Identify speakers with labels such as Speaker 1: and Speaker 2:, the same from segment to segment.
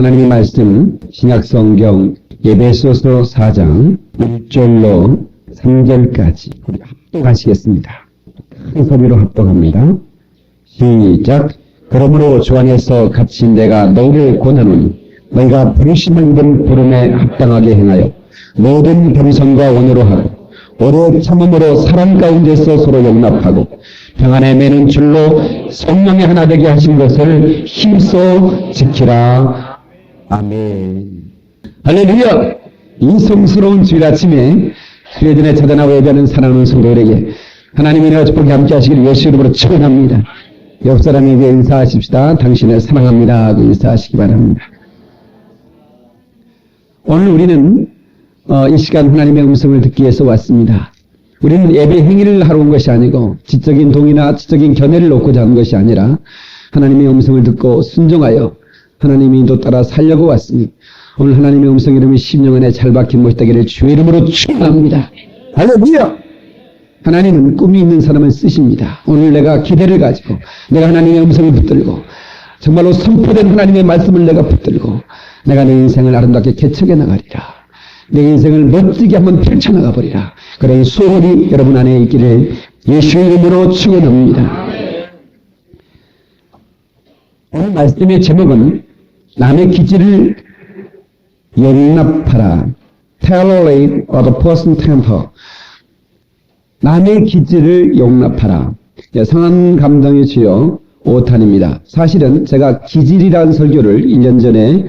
Speaker 1: 하나님의 말씀 신약성경 에베소서 4장 1절로 3절까지 우리 합독하시겠습니다. 큰 소리로 합독합니다. 시작. 그러므로 주 안에서 갇힌 내가 너희를 권하노니 너희가 부르심을 입은 부름에 합당하게 행하여 모든 겸손과 원으로 하고 오래 참음으로 사랑 가운데서 서로 용납하고 평안에 매는 줄로 성령의 하나 되게 하신 것을 힘써 지키라. 아멘. 할렐루야. 이 성스러운 주일 아침에 주의 전에 찾아나와 예배하는 사랑하는 성도들에게 하나님의 은혜와 축복이 함께 하시기를 예수 이름으로 축원합니다. 옆 사람에게 인사하십시다. 당신을 사랑합니다 하고 인사하시기 바랍니다. 오늘 우리는 이 시간 하나님의 음성을 듣기 위해서 왔습니다. 우리는 예배 행위를 하러 온 것이 아니고 지적인 동의나 지적인 견해를 놓고자 하는 것이 아니라 하나님의 음성을 듣고 순종하여 하나님의 인도 따라 살려고 왔으니 오늘 하나님의 음성 이름이 심령 안에 잘 박힌 못이 되기를 주의 이름으로 축원합니다. 할렐루야. 하나님은 꿈이 있는 사람을 쓰십니다. 오늘 내가 기대를 가지고 내가 하나님의 음성을 붙들고 정말로 선포된 하나님의 말씀을 내가 붙들고 내가 내 인생을 아름답게 개척해 나가리라. 내 인생을 멋지게 한번 펼쳐나가 버리라. 그런 소원이 여러분 안에 있기를 예수 이름으로 축원합니다. 오늘 말씀의 제목은 남의 기질을 용납하라. Tolerate other person's temper. 남의 기질을 용납하라. 상한 감정의 주요 5탄입니다. 사실은 제가 기질이라는 설교를 1년 전에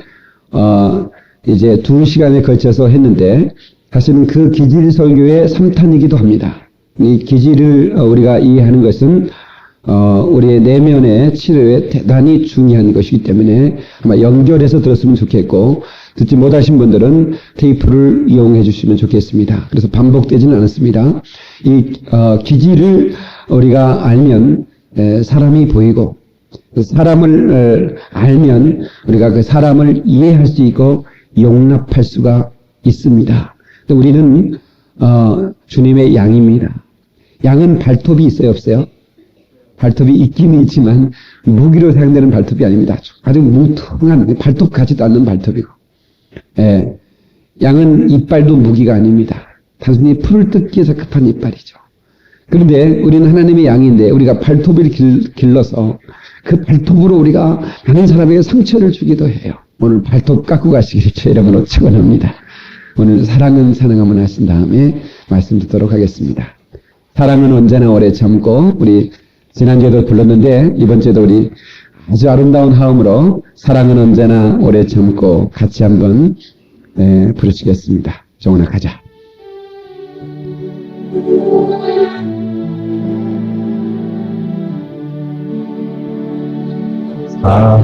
Speaker 1: 이제 2시간에 걸쳐서 했는데 사실은 그 기질 설교의 3탄이기도 합니다. 이 기질을 우리가 이해하는 것은 우리의 내면의 치료에 대단히 중요한 것이기 때문에 아마 연결해서 들었으면 좋겠고 듣지 못하신 분들은 테이프를 이용해 주시면 좋겠습니다. 그래서 반복되지는 않았습니다. 이 기질을 우리가 알면 사람이 보이고 사람을 알면 우리가 그 사람을 이해할 수 있고 용납할 수가 있습니다. 우리는 주님의 양입니다. 양은 발톱이 있어요, 없어요? 발톱이 있기는 있지만 무기로 사용되는 발톱이 아닙니다. 아주 무통한 발톱 같지도 않는 발톱이고, 양은 이빨도 무기가 아닙니다. 단순히 풀을 뜯기 위해서 급한 이빨이죠. 그런데 우리는 하나님의 양인데 우리가 발톱을 길러서 그 발톱으로 우리가 많은 사람에게 상처를 주기도 해요. 오늘 발톱 깎고 가시기를 주 여러분으로 축원합니다. 오늘 사랑은 사랑하면 하신 다음에 말씀 듣도록 하겠습니다. 사랑은 언제나 오래 참고, 우리 지난주에도 불렀는데 이번 주에도 우리 아주 아름다운 화음으로 사랑은 언제나 오래 참고 같이 한번 부르시겠습니다. 정원아 가자. 사랑은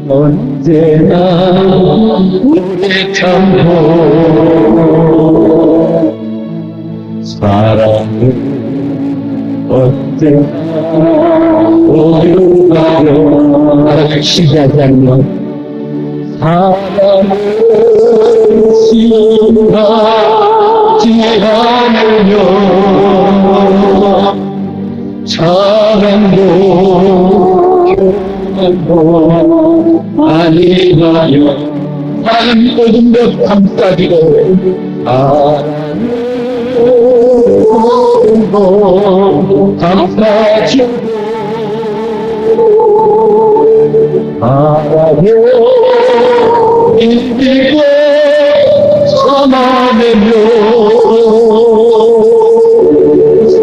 Speaker 1: 언제나 오래 참고 사랑은 언제나 오래 가려 사랑을 시기하지 않는 사랑은 시기하지 않으며 사랑도 교만도 아니하여 사랑은 모든 것 감싸기로 감싸주고 사랑을 이기고 참아내며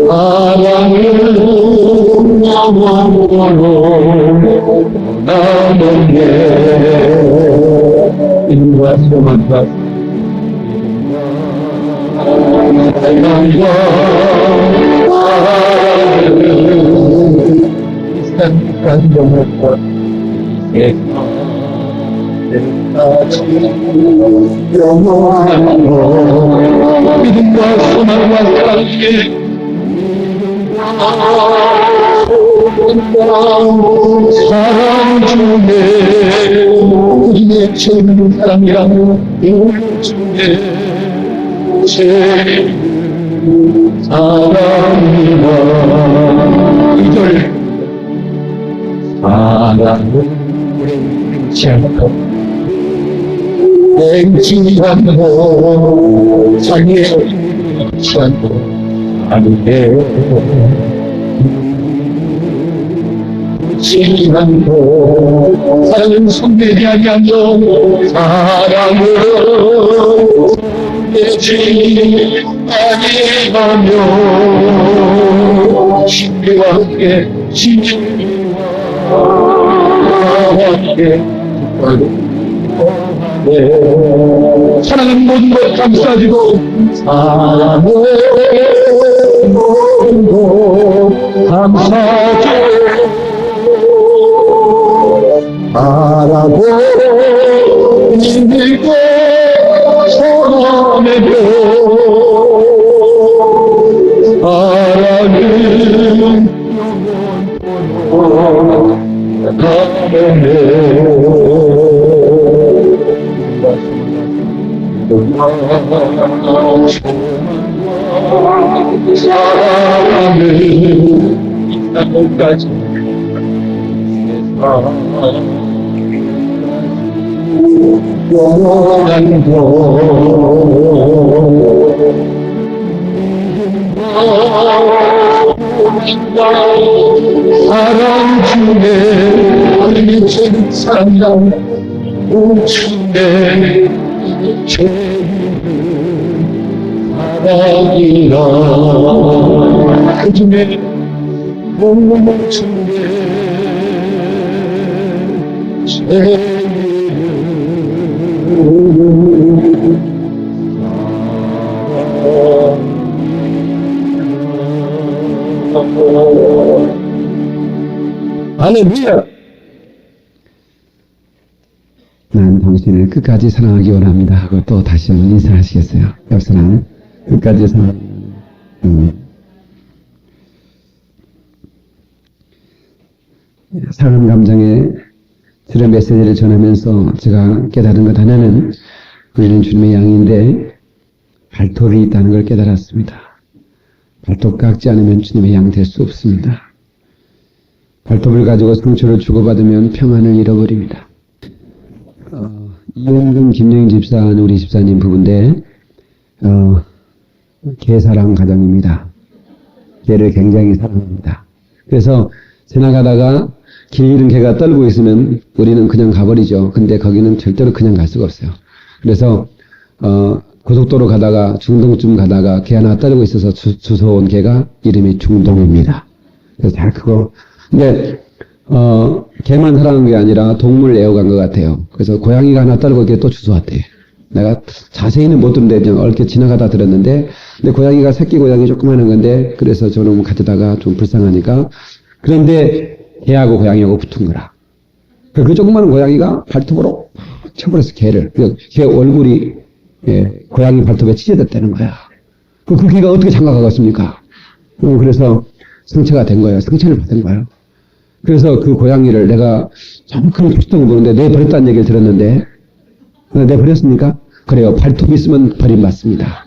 Speaker 1: 사랑을 영원으로 나누네. 이름과 수고만 받 사랑과 사랑을 영원과 영원으로 믿음과 소망과 사랑에 사랑 중에 우리의 최고의 사랑이라고 중에 제일 사랑이다. 2절 사랑은 우리
Speaker 2: 않고 냉진하고 장애 없지 않고 아니게 진한고 사랑은 손대지 아니하며 사랑은 손대지 아니하며 신비와 함께 신비와 함께 사랑은 모든 것 감싸지고 사랑은 모든 것 감싸지고 바라보 힘들고 소원해도 사랑은 사랑은 이 땅까지 영원한 사랑 중에 미친 사랑 우중에 사랑이라 그 중에 멈춘 할렐루야.
Speaker 1: 난 당신을 끝까지 사랑하기 원합니다 하고 또 다시 한번 인사하시겠어요? 옆 사람 끝까지 사랑하기 원합니다. 사람 감정에 주의 메시지를 전하면서 제가 깨달은 것 하나는 우리는 주님의 양인데 발톱이 있다는 걸 깨달았습니다. 발톱 깎지 않으면 주님의 양 될 수 없습니다. 발톱을 가지고 상처를 주고받으면 평안을 잃어버립니다. 이현금 김영인 집사는 우리 집사님 부부인데 개사랑 가정입니다. 개를 굉장히 사랑합니다. 그래서 지나가다가 길 잃은 개가 떨고 있으면 우리는 그냥 가버리죠. 근데 거기는 절대로 그냥 갈 수가 없어요. 그래서 고속도로 가다가 중동쯤 가다가 개 하나 떨고 있어서 주워온 개가 이름이 중동입니다. 그래서 잘 크고 근데 개만 사랑한 게 아니라 동물을 애워간 것 같아요. 그래서 고양이가 하나 떨고 이렇게 또 주워왔대. 내가 자세히는 못 듣는데 그냥 얼핏 지나가다 들었는데 근데 고양이가 새끼 고양이 조그마한 건데 그래서 저놈 가져다가 좀 불쌍하니까 그런데 개하고 고양이하고 붙은 거라. 그 조그마한 고양이가 발톱으로 쳐버렸어, 개를. 개 얼굴이 고양이 발톱에 찢어졌다는 거야. 그 개가 어떻게 장가가겠습니까? 그래서 상처가 된 거예요. 상처를 받은 거예요. 그래서 그 고양이를 내가 정확한 표시통을 보는데 내버렸다는 얘기를 들었는데 내버렸습니까? 그래요. 발톱이 있으면 버림받습니다.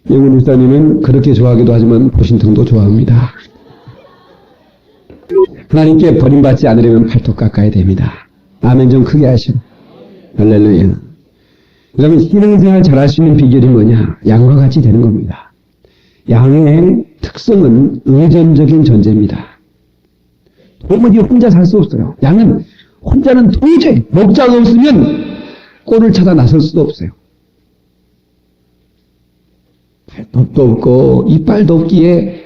Speaker 1: 영훈 목사님은 그렇게 좋아하기도 하지만 보신통도 좋아합니다. 하나님께 버림받지 않으려면 발톱 깎아야 됩니다. 아멘 좀 크게 하시고. 할렐루야. 그러면 신앙생활 잘할 수 있는 비결이 뭐냐? 양과 같이 되는 겁니다. 양의 특성은 의존적인 존재입니다. 도무지 혼자 살 수 없어요. 양은 혼자는 도저히 목자가 없으면 꼴을 찾아 나설 수도 없어요. 발톱도 없고 이빨도 없기에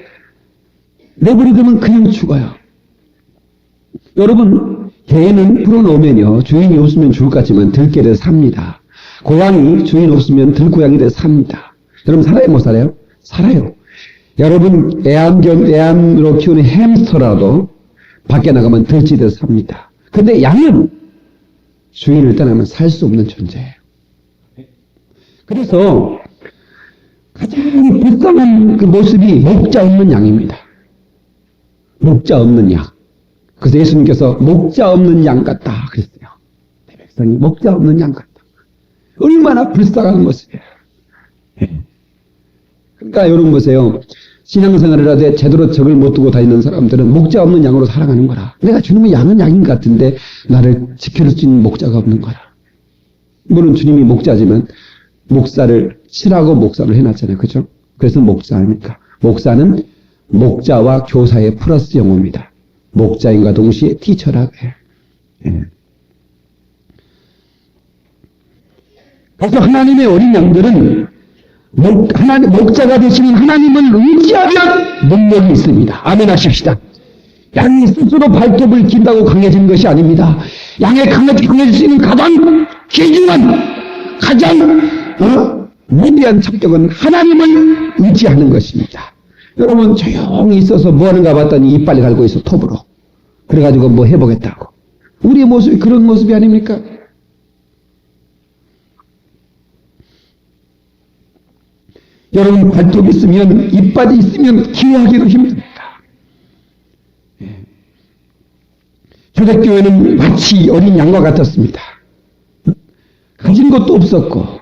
Speaker 1: 내버리면 그냥 죽어요. 여러분 개는 풀어놓으면요 주인이 없으면 죽을 것 같지만 들개를 삽니다. 고양이 주인 없으면 들고양이를 삽니다. 여러분 살아요 못 살아요? 살아요. 여러분 애완으로 키우는 햄스터라도 밖에 나가면 들쥐듯 삽니다. 근데 양은 주인을 떠나면 살 수 없는 존재예요. 그래서 가장 불쌍한 그 모습이 목자 없는 양입니다. 목자 없는 양. 그래서 예수님께서 목자 없는 양 같다 그랬어요. 내 백성이 목자 없는 양 같다. 얼마나 불쌍한 모습이에요. 그러니까 여러분 보세요. 신앙생활을 하되 제대로 적을 못 두고 다니는 사람들은 목자 없는 양으로 살아가는 거라. 내가 주님의 양은 양인 것 같은데 나를 지킬 수 있는 목자가 없는 거라. 물론 주님이 목자지만 목사를 칠하고 목사를 해놨잖아요. 그죠? 그래서 목사 아닙니까? 목사는 목자와 교사의 플러스 용어입니다. 목자인과 동시에 티처라고 해요. 예. 그래서 하나님의 어린 양들은 목자가 되시는 하나님을 의지하면 능력이 있습니다. 아멘 하십시다. 양이 스스로 발톱을 긴다고 강해지는 것이 아닙니다. 양의 강해질 수 있는 가장 귀중한, 가장 위대한 척격은 하나님을 의지하는 것입니다. 여러분 조용히 있어서 뭐 하는가 봤더니 이빨이 갈고 있어, 톱으로. 그래가지고 뭐 해보겠다고. 우리의 모습이 그런 모습이 아닙니까? 여러분 발톱이 있으면, 이빨이 있으면 기회하기도 힘듭니다. 초대교회는 마치 어린 양과 같았습니다. 가진 것도 없었고,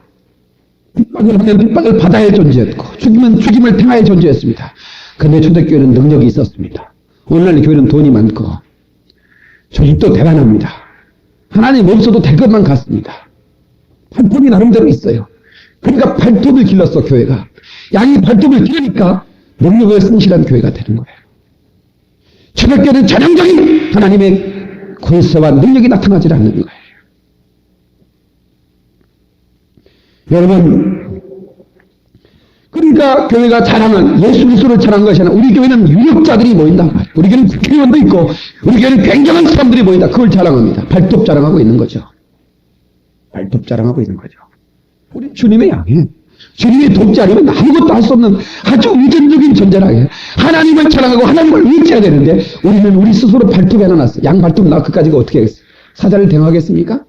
Speaker 1: 핍박을 하면 핍박을 받아야 존재했고, 죽이면 죽임을 당하야 존재했습니다. 그런데 초대교회는 능력이 있었습니다. 오늘날 교회는 돈이 많고 조직도 대단합니다. 하나님 없어도 될 것만 같습니다. 발톱이 나름대로 있어요. 그러니까 발톱을 길렀어, 교회가. 양이 발톱을 기르니까 능력을 성실한 교회가 되는 거예요. 초대교회는 전형적인 하나님의 권세와 능력이 나타나지 않는 거예요. 여러분, 그러니까 교회가 자랑은 예수 그리스도를 자랑한 것이 아니라 우리 교회는 유력자들이 모인단 말이에요. 우리 교회는 국회의원도 있고 우리 교회는 굉장한 사람들이 모인다. 그걸 자랑합니다. 발톱 자랑하고 있는 거죠. 발톱 자랑하고 있는 거죠. 우리 주님의 양이에요. 주님의 돕지 않으면 아무것도 할 수 없는 아주 의존적인 존재라 해요. 하나님을 자랑하고 하나님을 의지해야 되는데 우리는 우리 스스로 발톱이 하나 났어. 양 발톱 나 그까지가 어떻게 하겠어? 사자를 대응하겠습니까?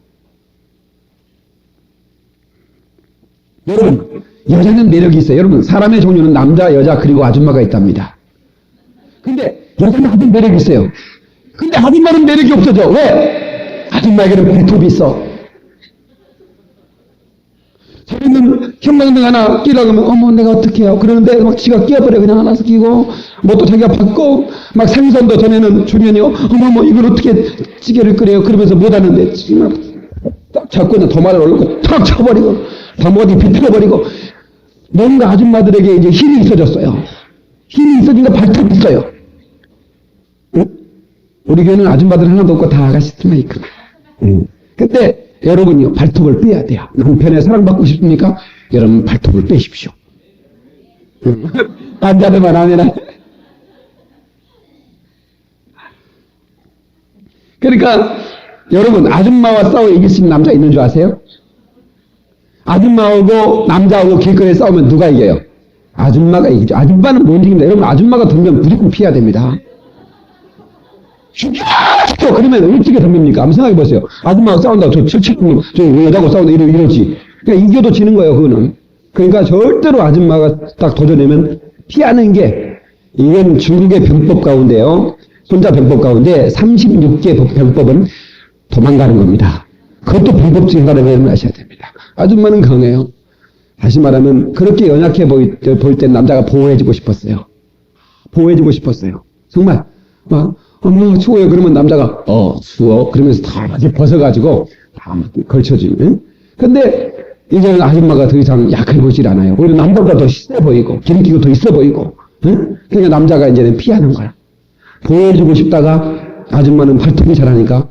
Speaker 1: 여러분, 여자는 매력이 있어요. 여러분, 사람의 종류는 남자, 여자, 그리고 아줌마가 있답니다. 근데 여자는 아주 매력이 있어요. 근데 아줌마는 매력이 없어져. 왜? 아줌마에게는 발톱이 있어. 자기는 형광등 하나 끼라고 하면 어머 내가 어떻게 해요? 그러는데 막 지가 끼워버려. 그냥 하나씩 끼고 뭐 또 자기가 받고 막 생선도 전에는 주면요 어머 뭐 이걸 어떻게 찌개를 끓여요? 그러면서 못하는데 지금 딱 잡고 있는 도마를 올리고 탁 쳐버리고 다모디 비틀어버리고 뭔가 아줌마들에게 이제 힘이 있어졌어요. 힘이 있어지니까 발톱이 있어요. 응? 우리 교회는 아줌마들 하나도 없고 다 아가씨들만 있고. 근데 여러분이요, 발톱을 빼야 돼요. 남편의 사랑받고 싶습니까? 여러분, 발톱을 빼십시오. 반자들만 하면. 그러니까, 여러분, 아줌마와 싸워 이길 수 있는 남자 있는 줄 아세요? 아줌마하고 남자하고 길거리에 싸우면 누가 이겨요? 아줌마가 이기죠. 아줌마는 못 이깁니다. 여러분, 아줌마가 덤비면 무조건 피해야 됩니다. 죽여! 그러면 어떻게 덤빕니까? 한번 생각해 보세요. 아줌마하고 싸운다고 저 여자하고 싸운다 이러지. 그러니까 이겨도 지는 거예요, 그거는. 그러니까 절대로 아줌마가 딱 도전하면 피하는 게, 이건 중국의 병법 가운데요. 손자 병법 가운데 36개 병법은 도망가는 겁니다. 그것도 병법 중에 하나를 아셔야 됩니다. 아줌마는 강해요. 다시 말하면 그렇게 연약해 보일 땐 남자가 보호해주고 싶었어요. 보호해주고 싶었어요. 정말 막 어머 추워요. 그러면 남자가 추워. 그러면서 다 이렇게 벗어가지고 다 걸쳐주는. 근데 이제는 아줌마가 더 이상 약해 보이질 않아요. 오히려 남자가 더 세 보이고 기름기가 더 있어 보이고. 그러니까 남자가 이제는 피하는 거야. 보호해주고 싶다가 아줌마는 발톱이 잘하니까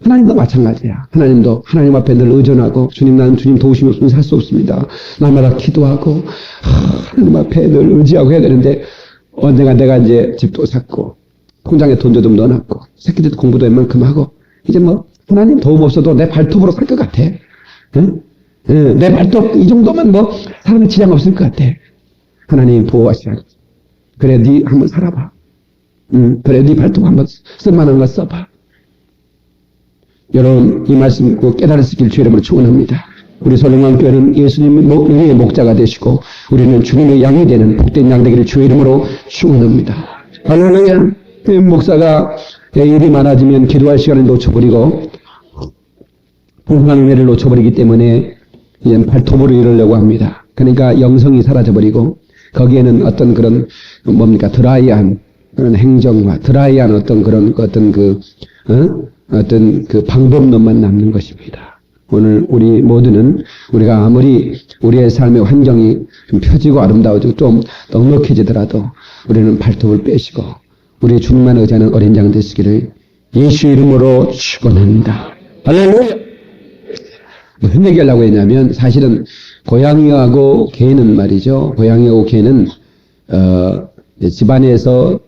Speaker 1: 하나님도 마찬가지야. 하나님도 하나님 앞에 늘 의존하고 주님 나는 주님 도우심이 없으면 살 수 없습니다. 날마다 기도하고 하나님 앞에 늘 의지하고 해야 되는데 언젠가 내가 이제 집도 샀고 통장에 돈도 좀 넣어놨고 새끼들도 공부도 웬만큼 하고 이제 뭐 하나님 도움 없어도 내 발톱으로 살 것 같아. 응? 내 발톱 이 정도면 뭐 사람의 지장 없을 것 같아. 하나님 보호하시라. 그래 네 한번 살아봐. 그래 네 발톱 한번 쓸만한 거 써봐. 여러분 이 말씀 꼭 깨달을 수 있길 주 이름으로 축원합니다. 우리 설렁강교회는 예수님의 목자가 되시고 우리는 주님의 양이 되는 복된 양 되기를 주 이름으로 축원합니다. 할렐루야. 목사가 일이 많아지면 기도할 시간을 놓쳐버리고 풍성한 은혜를 놓쳐버리기 때문에 이제 발톱으로 이러려고 합니다. 그러니까 영성이 사라져버리고 거기에는 어떤 그런 뭡니까 드라이한 그런 행정과 드라이한 어떤 그런 어떤 그 방법론만 남는 것입니다. 오늘 우리 모두는 우리가 아무리 우리의 삶의 환경이 좀 펴지고 아름다워지고 좀 넉넉해지더라도 우리는 발톱을 빼시고 우리의 주님만 의지하는 어린 양 되시기를 예수 이름으로 축원합니다. 할렐루야. 무슨 얘기하려고 했냐면 사실은 고양이하고 개는 말이죠. 고양이하고 개는 집안에서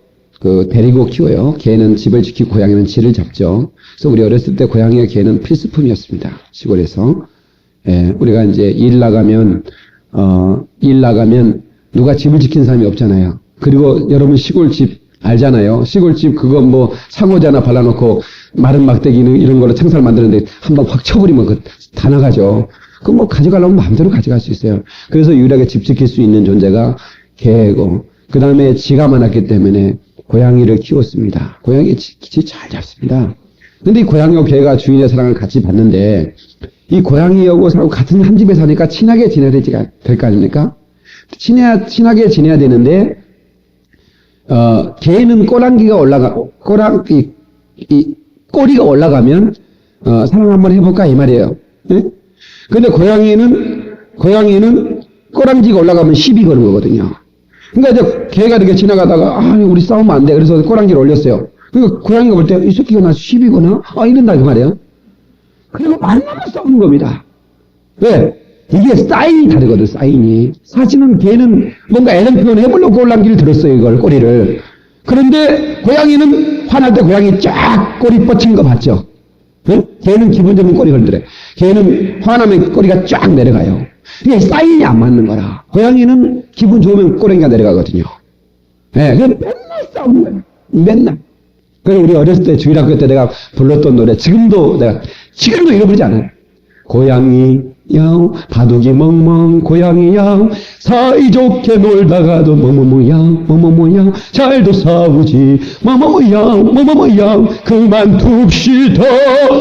Speaker 1: 데리고 키워요. 개는 집을 지키고 고양이는 쥐를 잡죠. 그래서 우리 어렸을 때 고양이와 개는 필수품이었습니다. 시골에서. 예, 우리가 이제 일 나가면 누가 집을 지킨 사람이 없잖아요. 그리고 여러분 시골집 알잖아요. 시골집 그거 뭐 상호자 하나 발라놓고 마른 막대기 이런 걸로 창살 만드는데 한 방 확 쳐버리면 다 나가죠. 그거 뭐 가져가려면 마음대로 가져갈 수 있어요. 그래서 유일하게 집 지킬 수 있는 존재가 개고, 그 다음에 쥐가 많았기 때문에 고양이를 키웠습니다. 고양이 쥐 잘 잡습니다. 근데 이 고양이와 개가 주인의 사랑을 같이 받는데, 이 고양이하고 같은 한 집에 사니까 친하게 지내야 될 거 아닙니까? 친하게 지내야 되는데, 개는 꼬리가 올라가면, 사랑 한번 해볼까? 이 말이에요. 네? 근데 고양이는 꼬랑지가 올라가면 시비 거는 거거든요. 그러니까 이제 개가 이렇게 지나가다가, 우리 싸우면 안 돼. 그래서 꼬랑지를 올렸어요. 그러니까 고양이가 볼 때, 이 새끼가 나 시비거나? 이런다, 그 말이에요. 그리고 만나면 싸우는 겁니다. 왜? 이게 사인이 다르거든, 사인이. 사실은 걔는 뭔가 애정 표현을 해보려고 꼬랑지를 들었어요, 이걸, 꼬리를. 그런데 고양이는 화날 때 고양이 쫙 꼬리 뻗친 거 봤죠? 네? 걔는 기본적인 꼬리 걸더래. 걔는 화나면 꼬리가 쫙 내려가요. 이게 사인이 안 맞는 거라. 고양이는 기분 좋으면 꼬리가 내려가거든요. 예, 네, 맨날 싸우는 거예요. 맨날. 그래서 우리 어렸을 때 주일학교 때 내가 불렀던 노래, 지금도 잃어버리지 않아요. 고양이 양, 바둑이 멍멍, 고양이 양, 사이좋게 놀다가도 뭐뭐뭐양, 잘도 싸우지, 뭐뭐뭐양, 그만둡시다.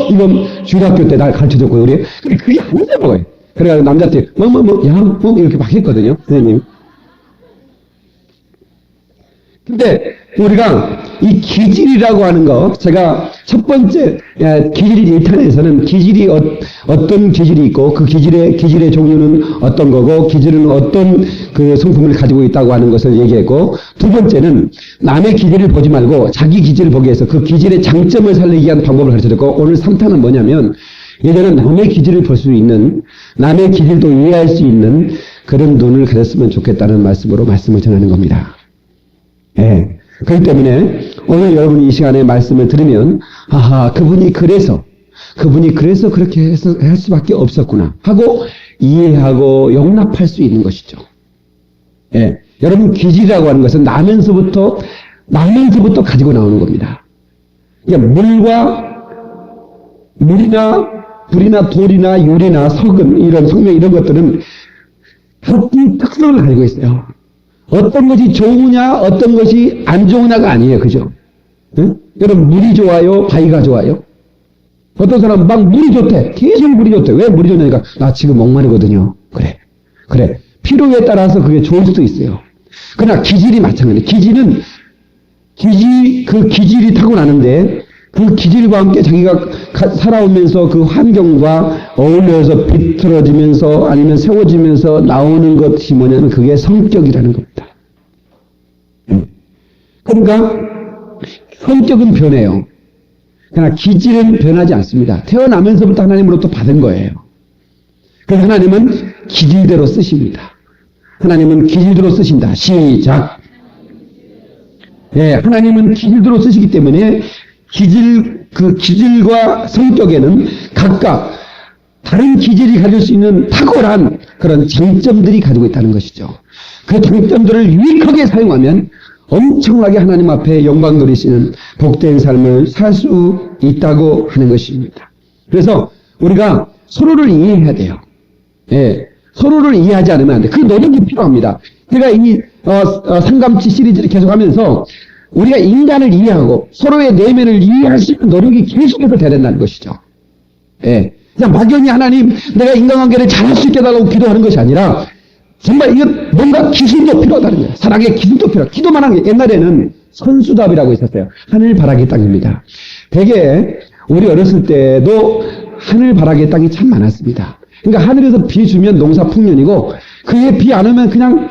Speaker 1: 이건 주일학교 때 날 가르쳐줬고요, 우리. 근데 그게 안 돼, 뭐예요. 그래가지고 남자들, 뭐뭐뭐양, 이렇게 막 했거든요, 선생님. 근데 우리가 이 기질이라고 하는 거, 제가 첫 번째 기질 1탄에서는 기질이 어떤 기질이 있고 그 기질의 종류는 어떤 거고 기질은 어떤 그 성품을 가지고 있다고 하는 것을 얘기했고, 두 번째는 남의 기질을 보지 말고 자기 기질을 보기 위해서 그 기질의 장점을 살리기 위한 방법을 가르쳐줬고, 오늘 3탄은 뭐냐면 예전에 남의 기질을 볼 수 있는, 남의 기질도 이해할 수 있는 그런 눈을 가졌으면 좋겠다는 말씀으로 말씀을 전하는 겁니다. 예. 그렇기 때문에 오늘 여러분이 이 시간에 말씀을 들으면, 그분이 그래서 그렇게 할 수밖에 없었구나 하고 이해하고 용납할 수 있는 것이죠. 예. 여러분, 기질이라고 하는 것은 나면서부터 가지고 나오는 겁니다. 그러니까 물이나 불이나 돌이나 유리나 석은, 이런 성명, 이런 것들은 각기 특성을 가지고 있어요. 어떤 것이 좋으냐, 어떤 것이 안 좋으냐가 아니에요. 그죠? 응? 여러분, 물이 좋아요? 바위가 좋아요? 어떤 사람은 막 물이 좋대. 계속 물이 좋대. 왜 물이 좋냐니까, 나 지금 목마르거든요. 그래. 필요에 따라서 그게 좋을 수도 있어요. 그러나 기질이 마찬가지예요. 그 기질이 타고나는데, 그 기질과 함께 자기가 살아오면서 그 환경과 어울려서 비틀어지면서 아니면 세워지면서 나오는 것이 뭐냐면 그게 성격이라는 겁니다. 그러니까 성격은 변해요. 그러나 기질은 변하지 않습니다. 태어나면서부터 하나님으로부터 받은 거예요. 그래서 하나님은 기질대로 쓰십니다. 하나님은 기질대로 쓰신다. 시작. 예, 하나님은 기질대로 쓰시기 때문에 그 기질과 성격에는 각각 다른 기질이 가질 수 있는 탁월한 그런 장점들이 가지고 있다는 것이죠. 그 장점들을 유익하게 사용하면 엄청나게 하나님 앞에 영광 누리시는 복된 삶을 살 수 있다고 하는 것입니다. 그래서 우리가 서로를 이해해야 돼요. 예, 서로를 이해하지 않으면 안 돼. 그 노력이 필요합니다. 제가 이 상감치 시리즈를 계속하면서 우리가 인간을 이해하고 서로의 내면을 이해할 수 있는 노력이 계속해서 돼야 된다는 것이죠. 예. 그냥 막연히 하나님, 내가 인간관계를 잘할 수 있게 해달라고 기도하는 것이 아니라 정말 이건 뭔가 기술도 필요하다는 거예요. 사랑의 기술도 필요하다. 기도만 하는 게 옛날에는 선수답이라고 있었어요. 하늘바라기 땅입니다. 되게 우리 어렸을 때도 하늘바라기 땅이 참 많았습니다. 그러니까 하늘에서 비 주면 농사 풍년이고 그게 비 안 오면 그냥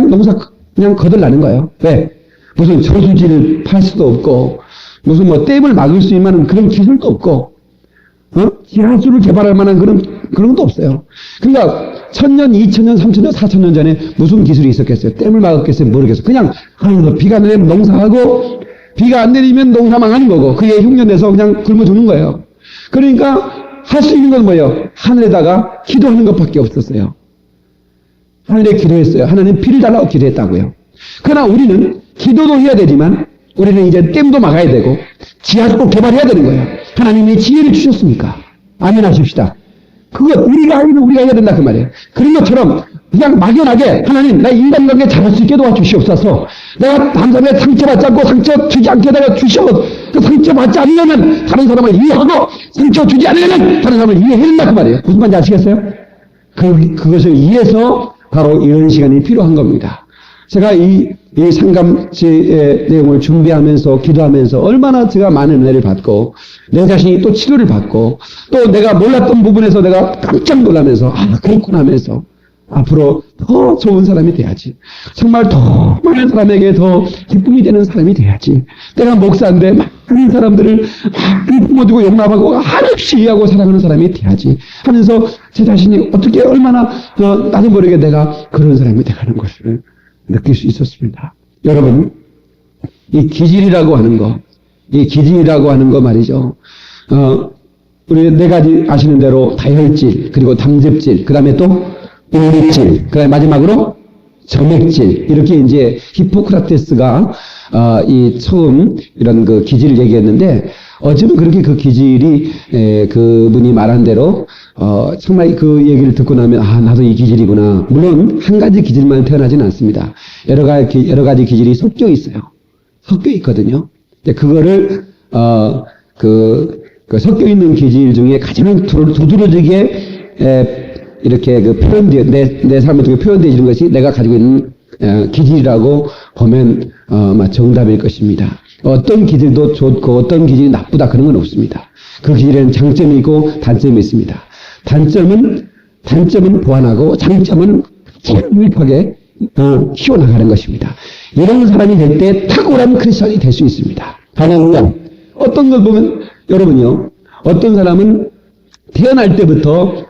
Speaker 1: 농사 그냥 거들나는 거예요. 왜? 무슨 저수지를 팔 수도 없고 무슨 뭐 댐을 막을 수 있는 그런 기술도 없고 지하수를 개발할 만한 그런 것도 없어요. 그러니까 1000년, 2000년, 3000년, 4000년 전에 무슨 기술이 있었겠어요? 댐을 막았겠어요? 모르겠어요. 그냥 비가 내리면 농사하고 비가 안 내리면 농사 망하는 거고 그게 흉년돼서 그냥 굶어 죽는 거예요. 그러니까 할 수 있는 건 뭐예요? 하늘에다가 기도하는 것밖에 없었어요. 하늘에 기도했어요. 하나님 비를 달라고 기도했다고요. 그러나 우리는 기도도 해야 되지만 우리는 이제 댐도 막아야 되고 지하수도 개발해야 되는 거예요. 하나님이 지혜를 주셨으니까. 아멘 하십시다. 그거 우리가 해야 된다 그 말이에요. 그런 것처럼 그냥 막연하게 하나님 나 인간관계 잘할 수 있게 도와주시옵소서. 내가 다른 사람의 상처받지 않고 상처 주지 않게 내가 주시오. 그 상처받지 않으려면 다른 사람을 이해하고 상처 주지 않으려면 다른 사람을 이해해야 된다 그 말이에요. 무슨 말인지 아시겠어요? 그것을 이해해서 바로 이런 시간이 필요한 겁니다. 제가 이 상감지의 내용을 준비하면서 기도하면서 얼마나 제가 많은 은혜를 받고 내 자신이 또 치료를 받고 또 내가 몰랐던 부분에서 내가 깜짝 놀라면서 그렇구나 하면서 앞으로 더 좋은 사람이 돼야지. 정말 더 많은 사람에게 더 기쁨이 되는 사람이 돼야지. 내가 목사인데 많은 사람들을 품어주고 용납하고 한없이 이해하고 사랑하는 사람이 돼야지 하면서 제 자신이 어떻게 얼마나 나도 모르게 내가 그런 사람이 돼가는 것을 느낄 수 있었습니다. 여러분, 이 기질이라고 하는 거 말이죠. 우리 네 가지 아시는 대로 다혈질, 그리고 담즙질, 그 다음에 또 우울질, 그 다음에 마지막으로 점액질. 이렇게 이제 히포크라테스가 이 처음 이런 그 기질을 얘기했는데 어쩌면 그렇게 그 기질이 그분이 말한 대로 정말 그 얘기를 듣고 나면 나도 이 기질이구나. 물론 한 가지 기질만 태어나지는 않습니다. 여러 가지 기질이 섞여 있어요. 섞여 있거든요. 그거를 그 섞여 있는 기질 중에 가장 두드러지게 이렇게 그 내 삶을 통해 표현되어지는 것이 내가 가지고 있는 기질이라고 보면 정답일 것입니다. 어떤 기질도 좋고 어떤 기질이 나쁘다 그런 건 없습니다. 그 기질에는 장점이 있고 단점이 있습니다. 단점은 보완하고 장점은 유익하게 키워나가는 것입니다. 이런 사람이 될 때 탁월한 크리스천이 될 수 있습니다. 할렐루야. 어떤 걸 보면 여러분요, 어떤 사람은 태어날 때부터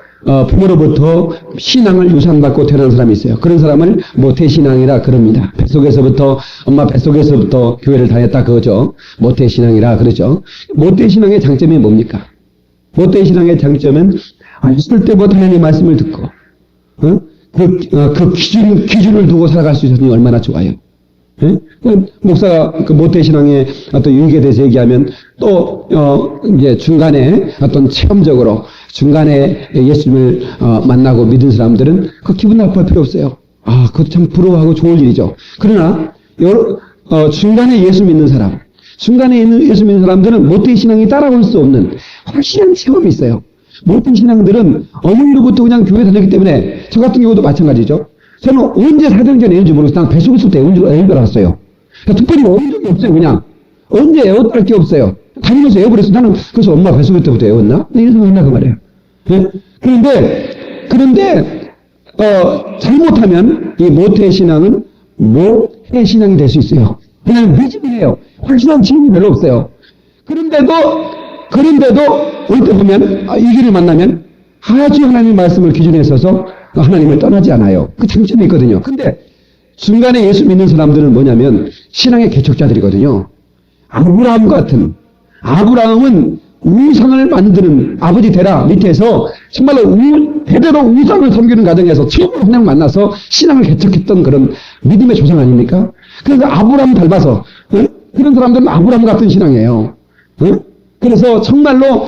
Speaker 1: 부모로부터 신앙을 유산받고 태어난 사람이 있어요. 그런 사람을 모태신앙이라 그럽니다. 엄마 뱃속에서부터 교회를 다녔다 그거죠. 모태신앙이라 그러죠. 모태신앙의 장점이 뭡니까? 모태신앙의 장점은 있을 때부터 하나님의 말씀을 듣고 그 기준을 두고 살아갈 수 있으니 얼마나 좋아요. 목사가 그 모태신앙의 어떤 유익에 대해서 얘기하면 또 이제 중간에 어떤 체험적으로 중간에 예수님을 만나고 믿은 사람들은 그 기분 나빠할 필요 없어요. 그것도 참 부러워하고 좋은 일이죠. 그러나 중간에 예수 믿는 사람들은 모태신앙이 따라올 수 없는 확실한 체험이 있어요. 모태신앙들은 어머니로부터 그냥 교회 다녔기 때문에 저 같은 경우도 마찬가지죠. 저는 언제 사도행전 애운지 모르겠어요. 난 뱃속에서 애운 줄 알았어요. 특별히 애운 적이 없어요. 그냥 언제 애웠다 할 게 없어요. 다니면서 애워버렸어. 나는 그래서 엄마 뱃속에 때부터 애웠나? 이런 생각했나 그 말이에요. 그런데 잘못하면 이 모태신앙은 모태신앙이 될 수 있어요. 그냥 미지근해요. 확실한 지음이 별로 없어요. 그런데도 올 때 보면 이 길을 만나면 아주 하나님의 말씀을 기준에 서서 하나님을 떠나지 않아요. 그 장점이 있거든요. 근데 중간에 예수 믿는 사람들은 뭐냐면 신앙의 개척자들이거든요. 아브라함은 우상을 만드는 아버지 데라 밑에서 정말로 대대로 우상을 섬기는 가정에서 처음으로 하나님을 만나서 신앙을 개척했던 그런 믿음의 조상 아닙니까? 그래서 아브라함 닮아서 그런 사람들은 아브라함 같은 신앙이에요. 그래서 정말로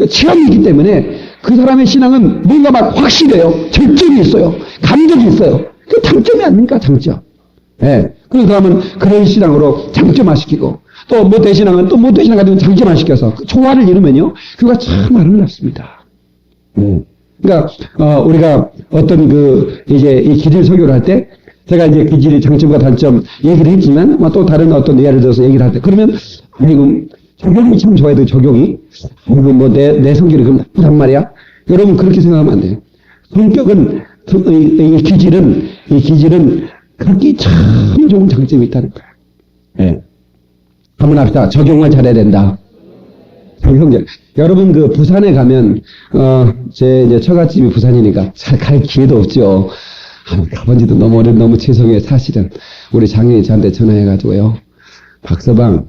Speaker 1: 체험이 있기 때문에 그 사람의 신앙은 뭔가 막 확실해요. 절정이 있어요. 감정이 있어요. 그 장점이 아닙니까? 장점. 그런 사람은 그런 신앙으로 장점화시키고 또 모태신앙은 또 모태신앙 같은 장점화시켜서 그 조화를 이루면요 교회가 참 아름답습니다. 그러니까, 우리가 어떤 이제 이 기질 설교를 할 때, 제가 이제 기질의 장점과 단점 얘기를 했지만, 또 다른 어떤 예를 들어서 얘기를 할 때, 그러면, 아이고, 적용이 참 좋아야 돼, 적용이. 아이고, 내 성질이 그럼 나쁘단 말이야? 여러분, 그렇게 생각하면 안 돼요. 성격은, 이 기질은 그렇게 참 좋은 장점이 있다는 거야. 예. 한번 합시다. 적용을 잘해야 된다. 적용잘. 여러분, 부산에 가면, 제 이제 처갓집이 부산이니까 잘 갈 기회도 없죠. 가본 지도 너무 오래, 너무 죄송해요. 사실은. 우리 장인이 저한테 전화해가지고요. 박서방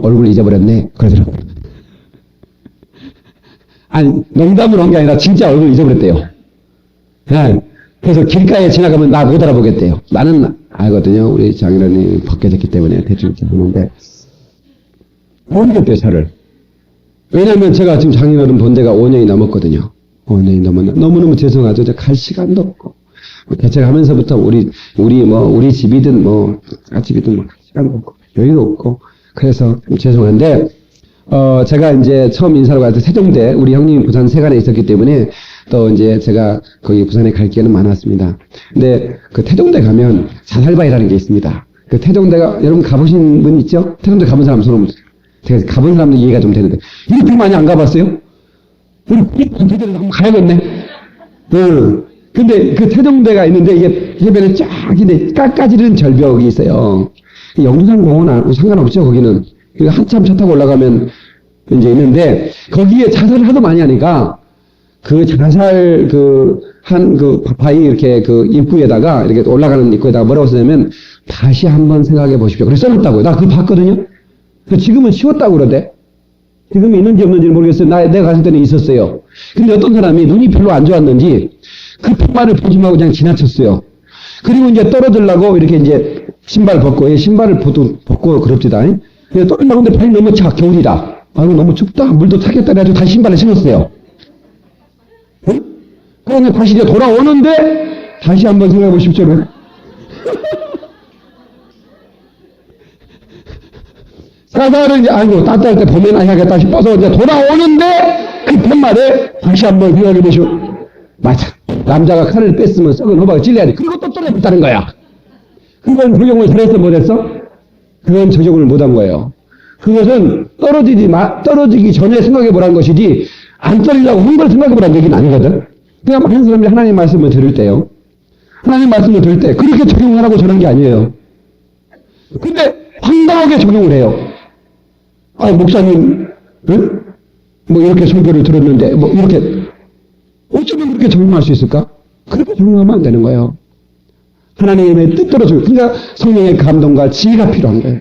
Speaker 1: 얼굴 잊어버렸네. 그러더라고요. 아니, 농담으로 한 게 아니라 진짜 얼굴 잊어버렸대요. 네. 그래서 길가에 지나가면 나 못 알아보겠대요. 나는 알거든요. 우리 장인어른이 벗겨졌기 때문에 대충 하는데. 모르겠대요, 저를. 왜냐면 제가 지금 장인어른 본 데가 5년이 넘었거든요. 5년이 넘었는데 너무너무 죄송하죠. 갈 시간도 없고. 개척하면서부터 우리 집이든 집이든 갈 시간도 없고, 여유도 없고. 그래서 좀 죄송한데, 제가 이제 처음 인사를 갈 때 세종대, 우리 형님 부산 세간에 있었기 때문에 또 이제 제가 거기 부산에 갈 기회는 많았습니다. 근데 태종대 가면 자살바위라는 게 있습니다. 태종대가, 여러분 가보신 분 있죠? 태종대 가본 사람 손을 보세요. 제가 가본 사람도 이해가 좀 되는데, 이렇게 많이 안 가봤어요? 우리 태종대를 한번 가야겠네. 근데 태종대가 있는데 이게 해변에 쫙 있는데 깎아지는 절벽이 있어요. 영두산 공원하고 상관없죠, 거기는. 한참 차 타고 올라가면 이제 있는데, 거기에 자살을 하도 많이 하니까, 자살, 바위 이렇게 입구에다가, 이렇게 올라가는 입구에다가 뭐라고 쓰냐면, 다시 한번 생각해 보십시오. 그래서 써놨다고요. 나 그거 봤거든요? 지금은 쉬웠다고 그러대. 지금 있는지 없는지는 모르겠어요. 내가 갔을 때는 있었어요. 근데 어떤 사람이 눈이 별로 안 좋았는지, 그 평말을 보지 말고 그냥 지나쳤어요. 그리고 이제 떨어지려고 이렇게 이제 신발 벗고, 신발을 벗고 그럽시다. 떨어지려고 하는데 발이 너무 차, 겨울이다. 아이고, 너무 춥다. 물도 차겠다. 그래가지고 다시 신발을 신었어요. 응? 그러면 다시 이제 돌아오는데, 다시 한번 생각해 보십시오. 사살은 이제, 아이고, 따뜻할 때 봄에나 해야겠다 싶어서 이제 돌아오는데, 그 봄말에 다시 한번 생각해 보시오. 맞아. 남자가 칼을 뺐으면 썩은 호박을 찔러야 돼. 그리고 또 떨어졌다는 거야. 그건 적용을 잘했어, 못했어? 그건 적용을 못한 거예요. 그것은 떨어지기 전에 생각해 보라는 것이지, 안 떨리려고 한 생각해 보라는 얘기는 아니거든. 그냥 많은 사람들이 하나님 말씀을 들을 때요. 하나님 말씀을 들을 때, 그렇게 적용하라고 저런 게 아니에요. 근데, 황당하게 적용을 해요. 목사님, 응? 이렇게 설교를 들었는데, 이렇게, 어쩌면 그렇게 적용할 수 있을까? 그렇게 적용하면 안 되는 거예요. 하나님의 뜻대로 적용. 그러니까 성령의 감동과 지혜가 필요한 거예요.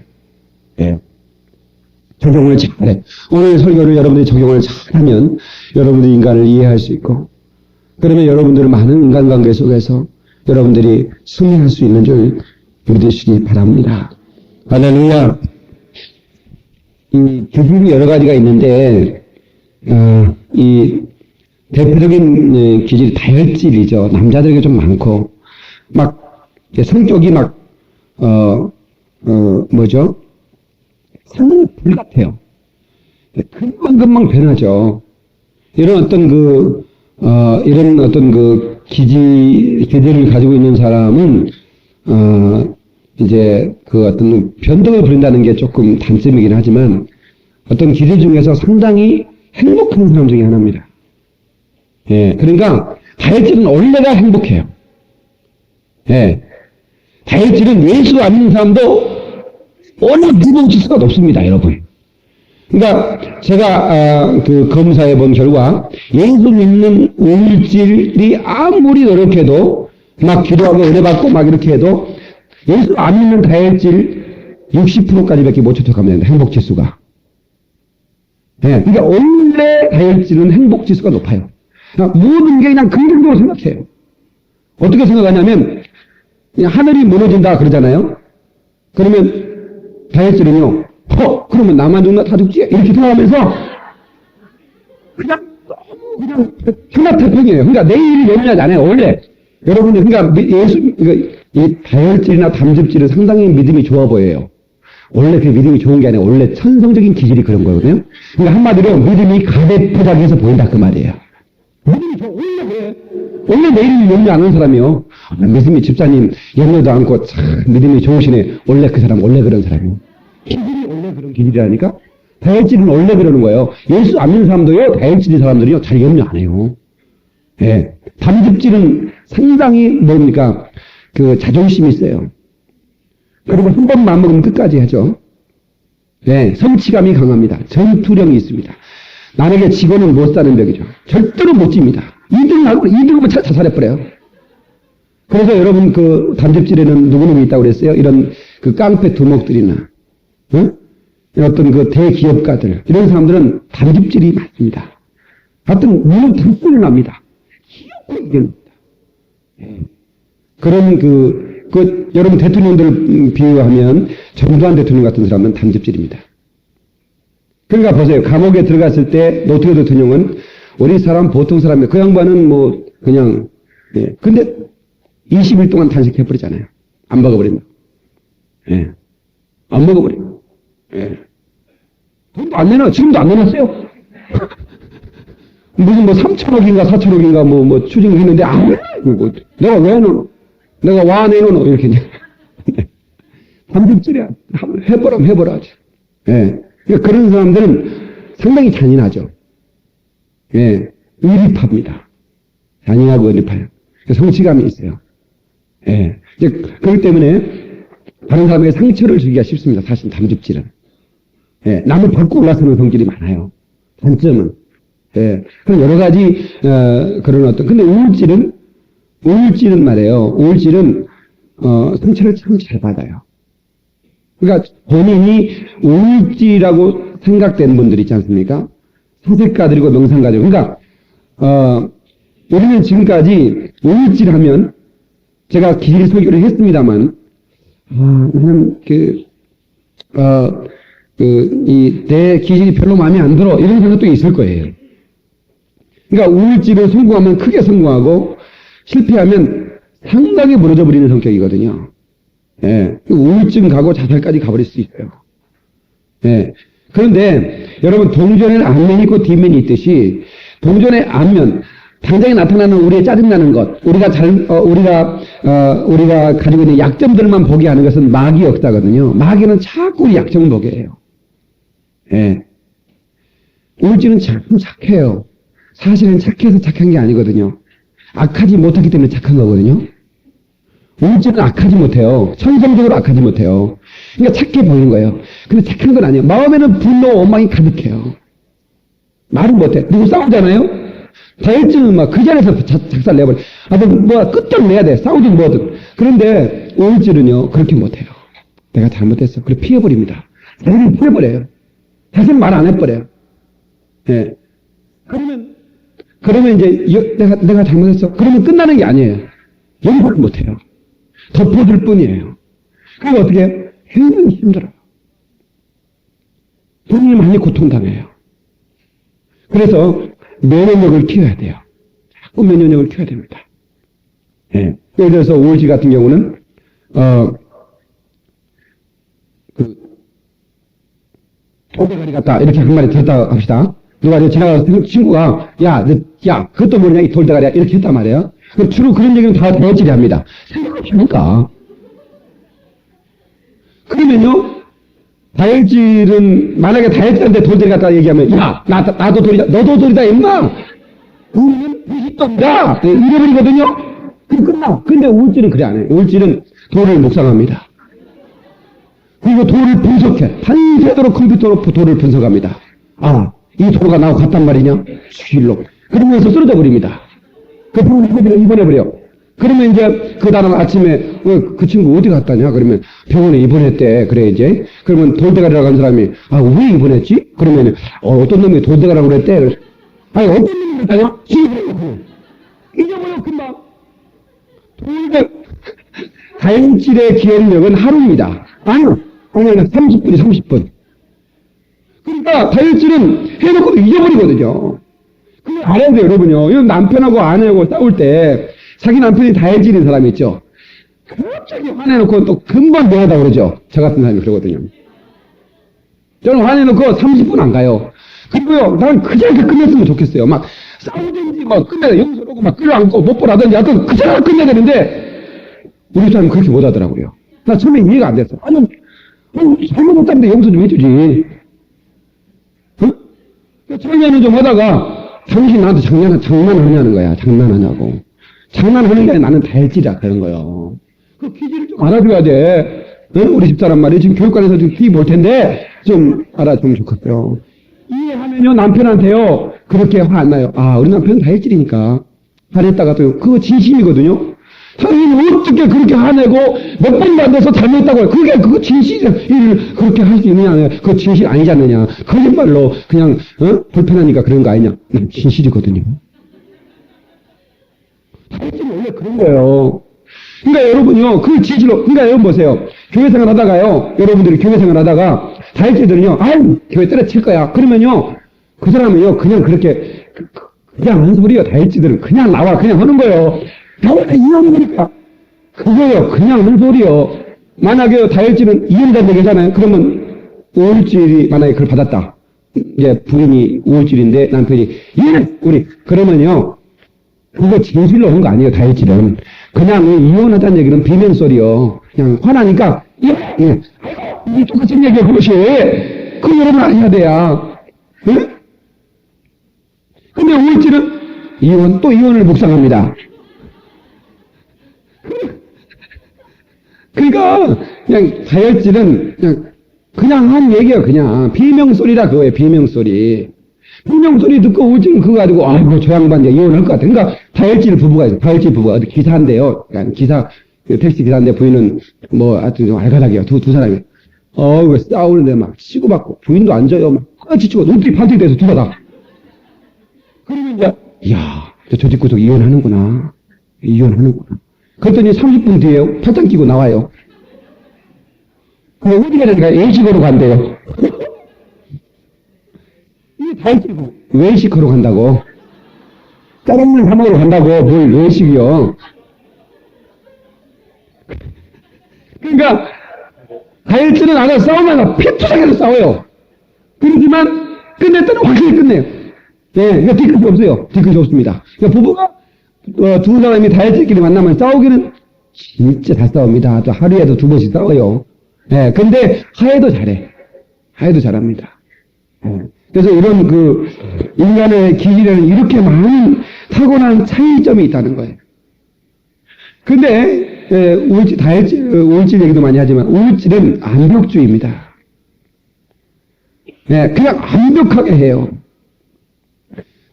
Speaker 1: 예. 적용을 잘해. 오늘 설교를 여러분들이 적용을 잘하면 여러분들이 인간을 이해할 수 있고, 그러면 여러분들은 많은 인간관계 속에서 여러분들이 승리할 수 있는 줄 믿으시기 바랍니다. 할렐루야. 이 기질이 여러 가지가 있는데, 이 대표적인 기질이 다혈질이죠. 남자들에게 좀 많고, 성격이 상당히 불같아요. 금방 변하죠. 이런 어떤 기질을 가지고 있는 사람은, 이제 어떤 변덕을 부린다는 게 조금 단점이긴 하지만, 어떤 기질 중에서 상당히 행복한 사람 중에 하나입니다. 예. 그러니까, 다혈질은 원래가 행복해요. 예. 다혈질은 예수 안 믿는 사람도 워낙 무거운 지수가 높습니다, 여러분. 그러니까, 제가, 검사해 본 결과, 예수 믿는 우울질이 아무리 노력해도, 기도하고 은혜받고 이렇게 해도, 예수 안 믿는 다혈질 60%까지밖에 못 채택합니다, 행복 지수가. 예. 그러니까, 원래 다혈질은 행복 지수가 높아요. 그러니까 모든 게 그냥 긍정적으로 생각해요. 어떻게 생각하냐면, 하늘이 무너진다 그러잖아요. 그러면 다혈질은요, 그러면 나만 죽나 다 죽지? 이렇게 생각하면서 그냥 너무 천하태평이에요. 그러니까 내일이 예민하지 않아요, 원래. 여러분이, 그러니까 이 다혈질이나 담즙질은 상당히 믿음이 좋아 보여요. 원래 그 믿음이 좋은 게 아니라 원래 천성적인 기질이 그런 거거든요. 그러니까 한마디로 믿음이 가대포장해서 보인다 그 말이에요. 믿음이 원래 그래. 원래 내일을 염려 안 하는 사람이요. 믿음이 집사님 염려도 않고 참 믿음이 좋으시네. 원래 그 사람 원래 그런 사람이요. 기질이 원래 그런 기질이라니까. 다혈질은 원래 그러는 거예요. 예수 안 믿는 사람도요. 다혈질인 사람들이요. 잘 염려 안 해요. 예. 담즙질은 상당히 뭡니까? 그 자존심이 있어요. 그리고 한 번 마음먹으면 끝까지 하죠. 네, 성취감이 강합니다. 전투력이 있습니다. 남에게 지고는 못 사는 벽이죠. 절대로 못 집니다. 2등하면 자살해버려요. 그래서 여러분 그 담즙질에는 누구놈이 있다고 그랬어요? 이런 그 깡패 두목들이나, 어떤 그 대기업가들, 이런 사람들은 담즙질이 많습니다. 하여튼, 눈은 단소리 납니다. 희욕하게 이겨냅니다. 그런 여러분 대통령들 비유하면 전두환 대통령 같은 사람은 담즙질입니다. 그러니까 보세요. 감옥에 들어갔을 때 노태우 대통령은 우리 사람 보통 사람이에요. 그 양반은 뭐 그냥 근데 20일 동안 단식해버리잖아요. 안 먹어버린다. 예. 안 먹어버려요. 예. 돈도 안 내놔. 지금도 안 내놨어요. 무슨 뭐 3천억인가 4천억인가 뭐 추징을 했는데 내가 왜 넣어? 내가 와 내놓노 이렇게 담즙질이야. 해보라 하지. 예. 그러니까 그런 사람들은 상당히 잔인하죠. 예. 의리파입니다. 잔인하고 의리파요. 성취감이 있어요. 예. 이제 그렇기 때문에 다른 사람에게 상처를 주기가 쉽습니다. 사실 담즙질은. 예. 남을 밟고 올라서는 성질이 많아요. 단점은. 예. 그런 여러 가지 그런 근데 우울질은 말이에요. 우울질은 상처를 참 잘 받아요. 그러니까 본인이 우울질이라고 생각된 분들 있지 않습니까? 사색가들이고 명상가들. 그러니까 우리는 지금까지 우울질하면 제가 기질 설교를 했습니다만 나는 내 기질이 별로 마음에 안 들어 이런 생각도 있을 거예요. 그러니까 우울질을 성공하면 크게 성공하고 실패하면 상당히 무너져 버리는 성격이거든요. 예. 우울증 가고 자살까지 가버릴 수 있어요. 예. 그런데 여러분 동전에는 앞면이 있고 뒷면이 있듯이 동전의 앞면 당장에 나타나는 우리의 짜증나는 것, 우리가 가지고 있는 약점들만 보게 하는 것은 마귀 역사거든요. 마귀는 자꾸 우리 약점을 보게 해요. 예. 우울증은 참 착해요. 사실은 착해서 착한 게 아니거든요. 악하지 못하기 때문에 착한 거거든요. 우울증은 악하지 못해요. 천성적으로 악하지 못해요. 그러니까 착해 보이는 거예요. 근데 착한 건 아니에요. 마음에는 분노, 원망이 가득해요. 말은 못해. 누구 싸우잖아요? 다혈질은 막 그 자리에서 작살 내버려. 뭐 끝장 내야 돼. 싸우든 뭐든. 그런데 우울증은요, 그렇게 못해요. 내가 잘못했어. 그래 피해버립니다. 자기는 피해버려요. 자기는 말 안 해버려요. 예. 그러면 이제 내가 잘못했어. 그러면 끝나는 게 아니에요. 연구를 못해요. 덮어줄 뿐이에요. 그리고 어떻게 해요? 굉장히 힘들어요. 본인이 많이 고통당해요. 그래서 면역력을 키워야 돼요. 자꾸 면역력을 키워야 됩니다. 예. 예를 들어서 우울증 같은 경우는 돌대가리 같다 이렇게 한 마리 들었다 합시다. 누가 지나가서 친구가 야 그것도 뭐냐 이 돌대가리야 이렇게 했단 말이에요. 주로 그런 얘기는 다 다혈질이 합니다. 생각해보니까 그러면요 다혈질은 만약에 다혈질한테 돌대가리 갖다 얘기하면 야 나도 돌이다 너도 돌이다 임마 우리는 무식동이다 이래버리거든요. 그럼 끝나. 근데 우울질은 그래 안 해요. 우울질은 돌을 묵상합니다. 그리고 돌을 분석해. 밤새도록 컴퓨터로 돌을 분석합니다. 이 도가 나하고 같단 말이냐? 죽일로. 그러면서 쓰러져 버립니다. 그 병원에 입원해버려. 그러면 이제 그 다음 아침에 그 친구 어디 갔다냐? 그러면 병원에 입원했대. 그래 이제. 그러면 돌대가리라고 한 사람이 왜 입원했지? 그러면 어떤 놈이 돌대가리라고 그랬대. 어떤 놈이 그랬다냐? 잊어버려 금방. 다혈질의 기억력은 하루입니다. 아니요. 30분. 그러니까 다혈질은 해놓고 잊어버리거든요. 그걸 알아야 돼요, 여러분요. 이런 남편하고 아내하고 싸울 때 자기 남편이 다혈질인 사람이 있죠. 갑자기 화내놓고 또 금방 미안하다고 그러죠. 저 같은 사람이 그러거든요. 저는 화내놓고 30분 안 가요. 그리고요, 나는 그 자리에서 끝냈으면 좋겠어요. 막 싸우든지 막 끝내야 용서를 하고 막 끌어안고 못 보라든지 하여튼 그 사람을 끝내야 되는데 우리 사람은 그렇게 못하더라고요. 나 처음에 이해가 안 됐어. 아니 잘못했다는데 용서 좀 해주지. 응? 장난을 좀 하다가 당신 나한테 장난하냐는 거야. 장난하냐고. 장난하는 게 나는 다혈질이라 그런 거요. 그 기질을 좀 알아줘야 돼. 응? 우리 집사람 말이야. 지금 교육관에서 지금 TV 볼 텐데 좀 알아주면 좋겠어요. 이해하면요 남편한테요 그렇게 화 안 나요. 아 우리 남편은 다혈질이니까 화냈다가 또 그거 진심이거든요. 당연히 어떻게 그렇게 화내고 몇 번도 안 돼서 잘못했다고 해요. 그거 진실을 그렇게 할 수 있느냐. 그거 진실 아니지 않느냐. 거짓말로 그냥 불편하니까 그런 거 아니냐. 진실이거든요. 다혈질은 원래 그런 거예요. 그러니까 여러분요 그 진실로 그러니까 여러분 보세요. 교회 생활 하다가요 여러분들이 교회 생활 하다가 다혈질들은요 아유 교회 때려칠 거야. 그러면요 그 사람은요 그냥 그렇게 그냥 하는 소리요. 다혈질들은 그냥 나와 그냥 하는 거예요. 나와 이혼이니까 그거요 그냥 하는 소리요. 만약에 다혈질은 이혼된 얘기잖아요. 그러면 우울질이 만약에 그걸 받았다. 이제 부인이 우울질인데 남편이 예 우리 그러면요 그거 진실로 한 거 아니에요. 다혈질은 그냥 이혼하자는 얘기는 비명소리요. 그냥 화나니까 예 이 똑같은 얘기야 그것이. 그 여러분 아니야 돼야. 응? 근데 우울질은 이혼 또 이혼을 묵상합니다. 그러니까 그냥 다혈질은 그냥 한 얘기예요. 그냥 비명소리라 그거예요. 비명소리. 비명소리 듣고 우울증 그거 가지고 아이고 저 양반 이제 이혼할 것 같아. 그러니까 다혈질 부부가 있어요. 다혈질 부부가 어디 기사인데요. 그러니까 기사 택시 기사인데 부인은 뭐 하여튼 좀 알가닥이에요. 두 사람이. 싸우는데 막 치고받고 부인도 앉아요. 막 지치고 눈빛 반짝이 돼서 둘 다. 그러면 이제 이야 저 집구석 이혼하는구나. 그랬더니 30분 뒤에 팔짱 끼고 나와요. 어디 가니까 A식으로 간대요. 이게 다혈질이고 외식하러 간다고. 짜장면 사 먹으러 간다고. 뭘 외식이요. 그러니까 다혈질은 아까 싸우다가 피투성해서 싸워요. 그러지만 끝낼 때는 확실히 끝내요. 네, 그러니까 뒤끝이 없어요. 뒤끝이 없습니다. 그러니까 부부가 두 사람이 다혈질끼리 만나면 싸우기는 진짜 잘 싸웁니다. 또 하루에도 2번씩 싸워요. 네, 근데 화해도 잘해. 화해도 잘합니다. 네. 그래서 이런 인간의 기질에는 이렇게 많은 타고난 차이점이 있다는 거예요. 근데 우울질 얘기도 많이 하지만 우울질은 완벽주의입니다. 네, 그냥 완벽하게 해요.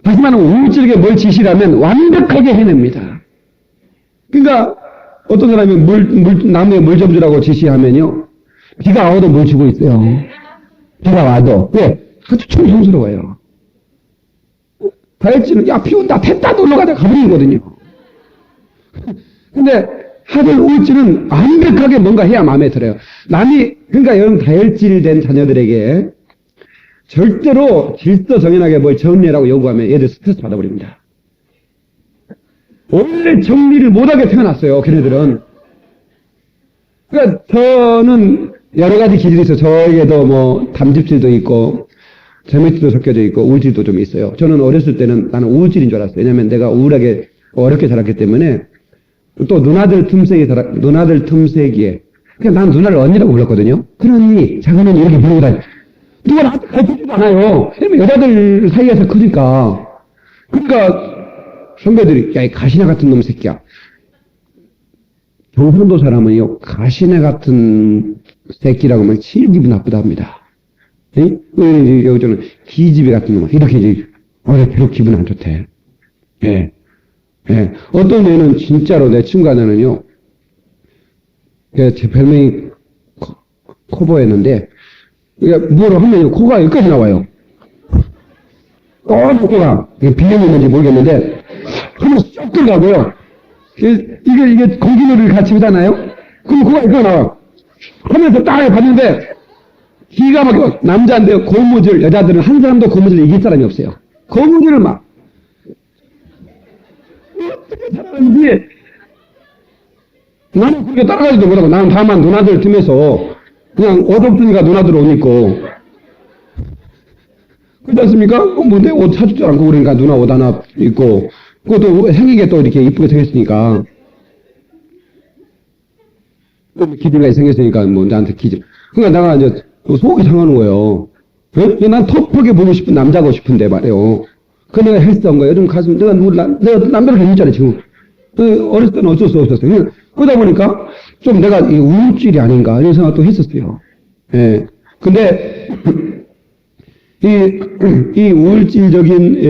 Speaker 1: 다시 말하면 우울질에게 뭘 지시라면 완벽하게 해냅니다. 그러니까 어떤 사람이 나무에 물 좀 주라고 지시하면요. 비가 와도 물 주고 있어요. 비가 와도. 왜? 아주 충성스러워요. 다혈질은 야 비 온다 됐다 놀러가자 가버리는 거거든요. 근데 하늘 우울질은 완벽하게 뭔가 해야 마음에 들어요. 그러니까 여러분 다혈질된 자녀들에게 절대로 질서 정연하게 뭘 정리라고 요구하면 얘들 스트레스 받아버립니다. 원래 정리를 못하게 태어났어요. 걔네들은. 그러니까 저는 여러 가지 기질이 있어요. 저에게도 뭐 담즙질도 있고 재물질도 섞여져 있고 우울질도 좀 있어요. 저는 어렸을 때는 나는 우울질인 줄 알았어요. 왜냐면 내가 우울하게 어렵게 자랐기 때문에 또 누나들 틈새기에 그냥 난 누나를 언니라고 불렀거든요. 큰 언니, 작은 언니 이렇게 부르고 다녀. 누가 나한테 가르쳐주지 않아요. 왜냐면 여자들 사이에서 크니까. 그러니까 선배들이 야 이 가시나 같은 놈 새끼야. 경상도 사람은요 가시나 같은 새끼라고 하면 제일 기분 나쁘다 합니다. 여기서는 기집애 같은 놈 이렇게 이제 별로 기분 안 좋대. 예. 예. 어떤 애는 진짜로 내 친구 하나는요. 제 별명이 코보였는데 뭐로 하면 코가 여기까지 나와요. 코가 비염이 있는지 모르겠는데 한번 쏙 들어가고요. 이게 공기놀이를 같이 하잖아요. 그럼 코가 여기까지 나와. 하면서 딱 봤는데 기가 막혀. 남자인데요. 고무줄 여자들은 한 사람도 고무줄 이길 사람이 없어요. 고무줄을 막 어떻게 살았는지 나는 그렇게 따라가지도 못하고 나는 다만 누나들 틈에서 그냥 어둡으니까 누나들 옷 입고 그렇지 않습니까? 뭐 내 옷 사주지도 않고 그러니까 누나 옷 하나 입고 그것도 생기게 또 이렇게 이쁘게 생겼으니까 또 기질가 생겼으니까 뭐 나한테 기질 그러니까 내가 이제 속이 상하는 거예요. 예? 난 터프하게 보고 싶은 남자고 싶은데 말이에요. 그 내가 헬스한 거예요. 요즘 가슴 내가 남자를 했잖아요 지금. 어렸을 때는 어쩔 수 없었어요. 그러다 보니까 좀 내가 이 우울질이 아닌가 이런 생각도 했었어요. 예. 근데 이 우울질적인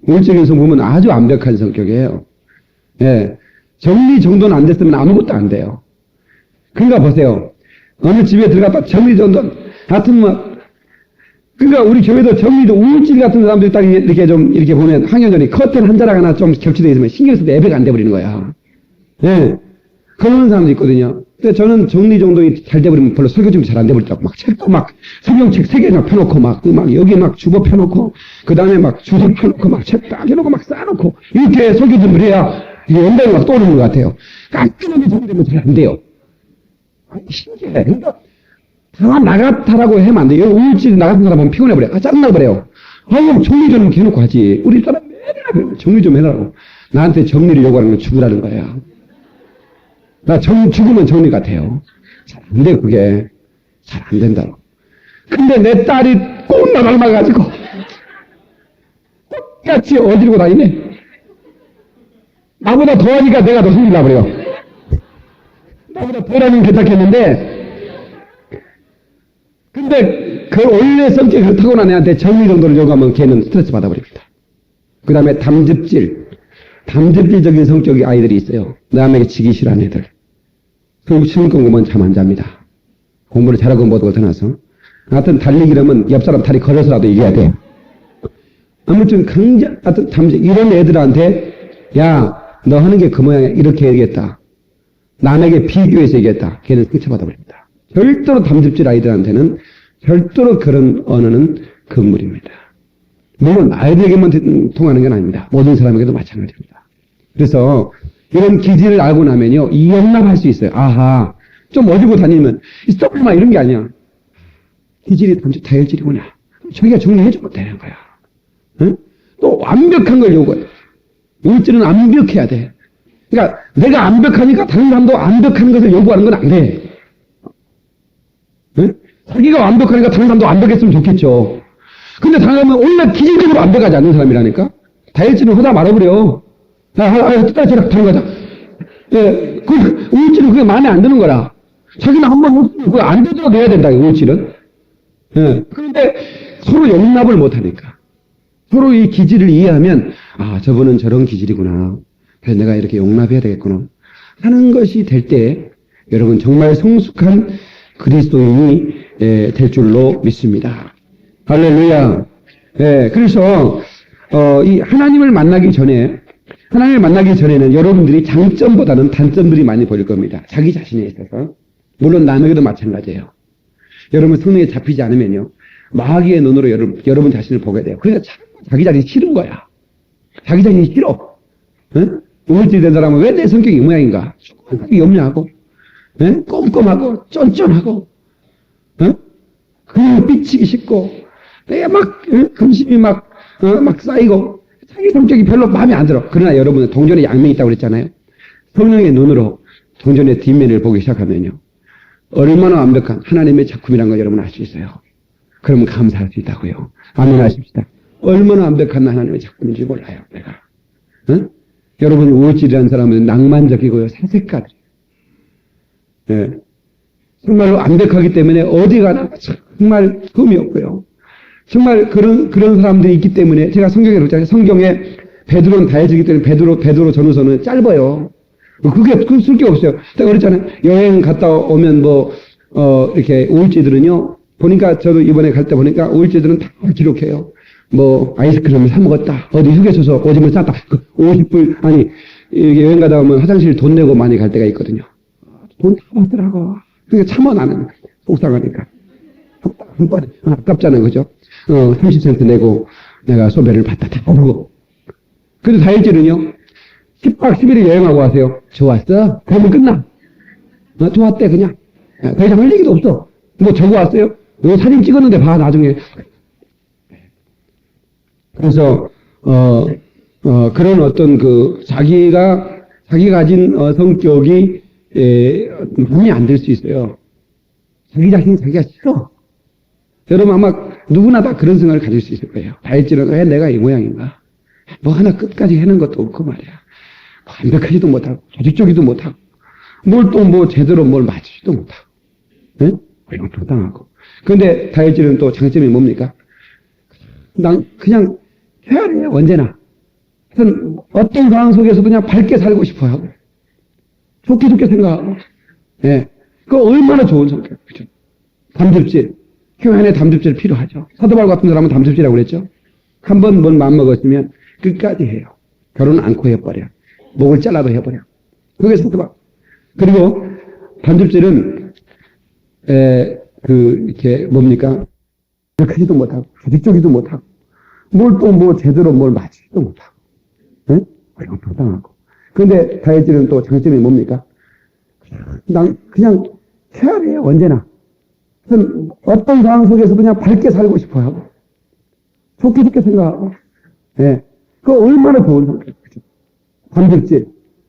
Speaker 1: 우울적인 성품은 아주 완벽한 성격이에요. 예. 정리정돈은 안 됐으면 아무것도 안 돼요. 그러니까 보세요. 어느 집에 들어갔다 정리정돈, 하여튼 그러니까 우리 교회도 정리도 우울질 같은 사람들이 딱 이렇게 좀 이렇게 보면 학년전이 커튼 한 자락 하나 좀 겹치되어 있으면 신경 써도 예배가 안 돼버리는 거야. 예. 그런 사람도 있거든요. 근데 저는 정리정돈이 잘 돼버리면 별로 설교 준비 잘 안 돼버리더라고. 막 책도 성경책 3개나 펴놓고 여기 주보 펴놓고, 그 다음에 주석 펴놓고 책 딱 해놓고 쌓아놓고, 이렇게 설교 준비를 해야 이게 연단이 떠오르는 것 같아요. 깔끔하게 정리되면 잘 안 돼요. 신기해. 그러니까, 다 나갔다라고 하면 안 돼요. 우울증 나 같은 사람 보면 피곤해버려. 짜증나버려요. 그럼 정리 좀 해놓고 하지. 우리 사람 맨날 정리 좀 해라고. 나한테 정리를 요구하는 건 죽으라는 거야. 나 죽으면 정리 같아요. 잘 안 돼, 그게. 잘 안 된다고. 근데 내 딸이 꼭 나를 막아가지고, 똑같이 어디로 다니네. 나보다 더하니까 내가 더 힘이 나버려. 나보다 덜하면 괜찮겠는데, 근데 그 원래 성격이 타고난 애한테 정리 정도를 요구하면 걔는 스트레스 받아버립니다. 그 다음에 담즙질적인 성격의 아이들이 있어요. 남에게 지기 싫어하는 애들. 그리고 시험 공부면 잠 안 잡니다. 공부를 잘하고 못하고 떠나서. 하여튼 달리기라면 옆 사람 다리 걸어서라도 이겨야 돼. 아무튼 하여튼 이런 애들한테 야, 너 하는 게 그 모양이야. 이렇게 얘기했다. 남에게 비교해서 얘기했다. 걔는 상처받아버립니다. 절대로 담즙질 아이들한테는 별도로 그런 언어는 금물입니다. 물론 아이들에게만 통하는 건 아닙니다. 모든 사람에게도 마찬가지입니다. 그래서 이런 기질을 알고 나면요, 용납할 수 있어요. 아하, 좀 어디고 다니면 썩을마 이런 게 아니야. 기질이 다혈질이구나. 저기가 정리해주면 되는 거야. 응? 또 완벽한 걸 요구해. 우울증은 완벽해야 돼. 그러니까 내가 완벽하니까 다른 사람도 완벽한 것을 요구하는 건 안 돼. 응? 자기가 완벽하니까 다른 사람도 완벽했으면 좋겠죠. 근데 다른 사람은 원래 기질적으로 완벽하지 않는 사람이라니까? 다혈질은 하다 말아버려. 끝까지 다른 거다. 예, 우울증은 그게 마음에 안 드는 거라. 자기는 한번 그거 안 되더라도 해야 된다, 우울증은. 예. 그런데 서로 용납을 못 하니까. 서로 이 기질을 이해하면, 아, 저분은 저런 기질이구나. 그래서 내가 이렇게 용납해야 되겠구나. 하는 것이 될 때, 여러분 정말 성숙한 그리스도인이 될 줄로 믿습니다. 할렐루야. 예, 그래서, 이 하나님을 만나기 전에는 여러분들이 장점보다는 단점들이 많이 보일 겁니다. 자기 자신에 있어서. 물론 남에게도 마찬가지예요. 여러분 성령에 잡히지 않으면요, 마귀의 눈으로 여러분 자신을 보게 돼요. 그러니까 자기 자신이 싫은 거야. 자기 자신이 싫어. 응? 우울증 된 사람은 왜 내 성격이 이 모양인가? 성격이 염려하고, 응? 꼼꼼하고, 쫀쫀하고, 응? 그냥 삐치기 쉽고, 내가 근심이 막 쌓이고, 자기 성격이 별로 마음에 안 들어. 그러나 여러분은 동전에 양면이 있다고 그랬잖아요. 성령의 눈으로 동전의 뒷면을 보기 시작하면요, 얼마나 완벽한 하나님의 작품이라는 걸 여러분 알 수 있어요. 그러면 감사할 수 있다고요. 아멘 하십시다. 얼마나 완벽한 하나님의 작품인지 몰라요, 내가. 응? 여러분 우울질이라는 사람은 낭만적이고요, 사색가들. 예. 정말로 완벽하기 때문에 어디 가나 정말 흠이 없고요. 정말 그런 사람들이 있기 때문에 제가 성경에 그랬잖아요. 성경에 베드로는 다해지기 때문에 베드로 전후서는 짧아요. 그게 쓸 게 없어요. 제가 그랬잖아요. 여행 갔다 오면 이렇게 우울지들은요, 보니까 저도 이번에 갈 때 보니까 우울지들은 다 기록해요. 아이스크림을 사 먹었다. 어디 휴게소에서 오줌을 쌌다. 50불, 여행 가다 오면 화장실 돈 내고 많이 갈 때가 있거든요. 돈 다 받더라고. 그러니까 참아 나는. 속상하니까. 한 번에. 아깝잖아요. 그죠? 30센트 내고 내가 소배를 받다 다 오르고. 근데 다혈질은요, 10박 11일 여행하고 와세요. 좋았어? 그러면 끝나. 좋았대, 그냥. 더 이상 할 얘기도 없어. 적어 왔어요? 사진 찍었는데 봐, 나중에. 그래서 그런 어떤 자기 가진 성격이 마음에 안 들 수 있어요. 자기 자신이 자기가 싫어. 여러분 아마 누구나 다 그런 생각을 가질 수 있을 거예요. 다혈질은 왜 내가 이 모양인가? 뭐 하나 끝까지 해낸 것도 없고 말이야. 완벽하지도 못하고 조직적이도 못하고 뭘 제대로 뭘 맞추지도 못하고 당하고. 그런데 다혈질은 또 장점이 뭡니까? 난 그냥 쾌활해요. 언제나. 하여튼 어떤 상황 속에서 그냥 밝게 살고 싶어 하고 좋게 생각하고. 예. 그거 얼마나 좋은 성격. 그죠? 담즙질. 교회 담즙질 필요하죠. 사도 바울 같은 사람은 담즙질이라고 그랬죠. 한 번 뭔 마음 먹었으면 끝까지 해요. 결혼 않고 해버려. 목을 잘라도 해버려. 그게 사도 바울. 그리고 담즙질은 이렇게 뭡니까? 하지도 못하고 조직적이도 못하고 뭘 제대로 뭘 맞추지도 못하고. 응? 당하고. 그런데 다혈질은 또 장점이 뭡니까? 난 그냥 쾌활해요. 언제나. 어떤 상황 속에서 그냥 밝게 살고 싶어 하고 좋게 생각하고. 예. 그거 얼마나 좋은 성격. 그죠? 담즙질.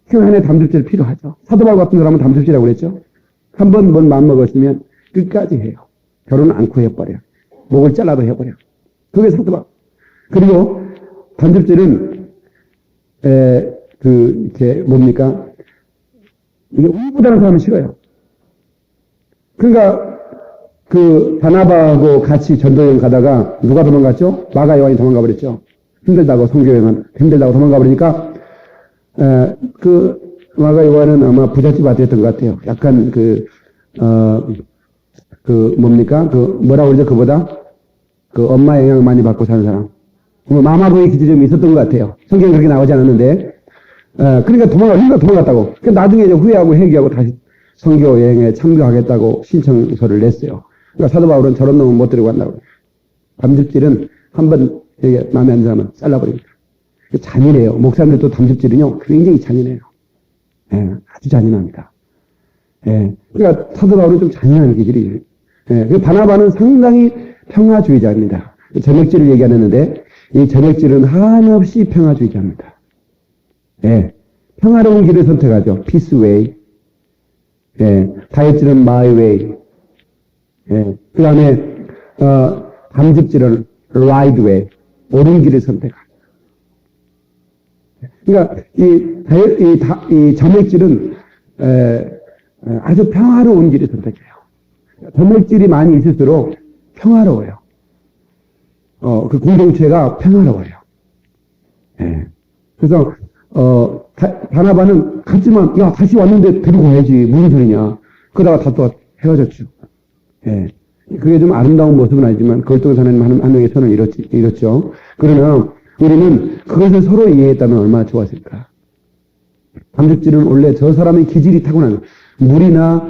Speaker 1: 교회 안에 담즙질 필요하죠. 사도 바울 같은 사람은 담즙질이라고 그랬죠. 한 번 뭔 마음 먹었으면 끝까지 해요. 결혼 않고 해버려. 목을 잘라도 해버려. 그게 사도 바울. 그리고 담즙질은 이렇게 뭡니까? 이게 우부다는 사람은 싫어요. 그러니까 바나바하고 같이 전도여행 가다가 누가 도망갔죠? 마가 요한이 도망가 버렸죠. 힘들다고 도망가 버리니까 마가 요한은 아마 부잣집 아들이었던 것 같아요. 약간 뭡니까? 뭐라고 그러죠? 그보다 엄마 영향을 많이 받고 사는 사람. 마마보이 기질이 좀 있었던 것 같아요. 성경에 그렇게 나오지 않았는데. 그러니까 도망갔다고. 나중에 이제 후회하고 회개하고 다시 선교 여행에 참가하겠다고 신청서를 냈어요. 그러니까 사도 바울은 저런 놈은 못 데리고 간다고. 담즙질은 한번 마음에 안 들면 잘라버립니다. 잔인해요. 목사님들도 담즙질은요, 굉장히 잔인해요. 예, 아주 잔인합니다. 예, 그러니까 사도 바울은 좀 잔인한 기질이. 예, 그 바나바는 상당히 평화주의자입니다. 점액질을 얘기 안 했는데, 이 점액질은 한없이 평화주의자입니다. 예, 평화로운 길을 선택하죠. Peace way. 예, 다혈질은 my way. 예, 그 다음에, 담즙질은 right way. 옳은 길을 선택하죠. 그러니까, 이 점액질은, 아주 평화로운 길을 선택해요. 점액질이 많이 있을수록 평화로워요. 그 공동체가 평화로워요. 예. 그래서, 바나바는 갔지만, 야, 다시 왔는데 데리고 가야지. 무슨 소리냐. 그러다가 다 또 헤어졌죠. 예. 그게 좀 아름다운 모습은 아니지만, 그걸 통해서 하나님 한 명의 선을 이뤘죠. 그러나, 우리는 그것을 서로 이해했다면 얼마나 좋았을까. 담즙질은 원래 저 사람의 기질이 타고난, 물이나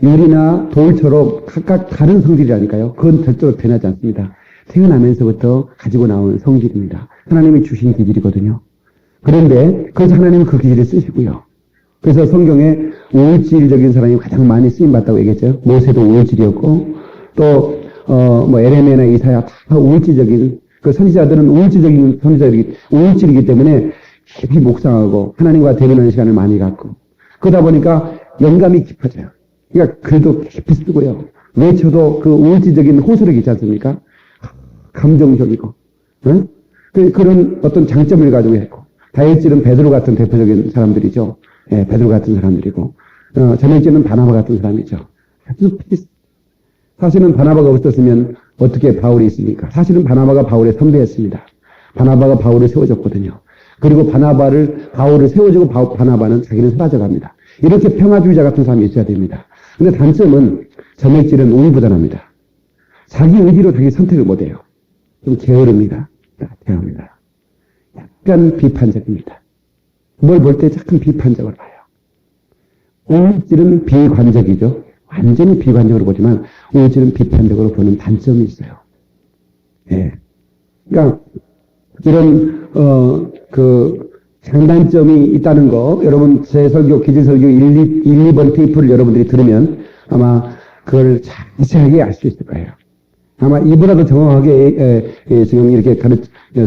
Speaker 1: 유리나 돌처럼 각각 다른 성질이라니까요. 그건 절대로 변하지 않습니다. 태어나면서부터 가지고 나온 성질입니다. 하나님이 주신 기질이거든요. 그런데 그래서 하나님은 그 기질을 쓰시고요. 그래서 성경에 우울질적인 사람이 가장 많이 쓰임받다고 얘기했죠. 모세도 우울질이었고 또 에레미야나 이사야 다 우울질적인 그 선지자들은 우울질이기 때문에 깊이 묵상하고 하나님과 대면하는 시간을 많이 갖고 그러다 보니까 영감이 깊어져요. 그러니까 글도 깊이 쓰고요. 외쳐도 그 우울질적인 호소력이 있지 않습니까? 감정적이고 응? 그런 어떤 장점을 가지고 있고 다혈질은 베드로 같은 대표적인 사람들이죠. 예, 베드로 같은 사람들이고 점액질은 바나바 같은 사람이죠. 사실은 바나바가 없었으면 어떻게 바울이 있습니까? 사실은 바나바가 바울의 선배였습니다. 바나바가 바울을 세워줬거든요. 그리고 바울을 세워주고 바나바는 자기는 사라져갑니다. 이렇게 평화주의자 같은 사람이 있어야 됩니다. 근데 단점은 점액질은 우유부단합니다. 자기 의지로 자기 선택을 못해요. 좀 게으릅니다. 게으릅니다. 약간 비판적입니다. 뭘 볼 때 약간 비판적으로 봐요. 우울질은 비관적이죠. 완전히 비관적으로 보지만 우울질은 비판적으로 보는 단점이 있어요. 예. 그러니까 이런 장단점이 있다는 거 여러분 제 설교 기질설교 1, 2번 테이프를 여러분들이 들으면 아마 그걸 자세하게 알 수 있을 거예요. 아마 이보다도 정확하게 지금 이렇게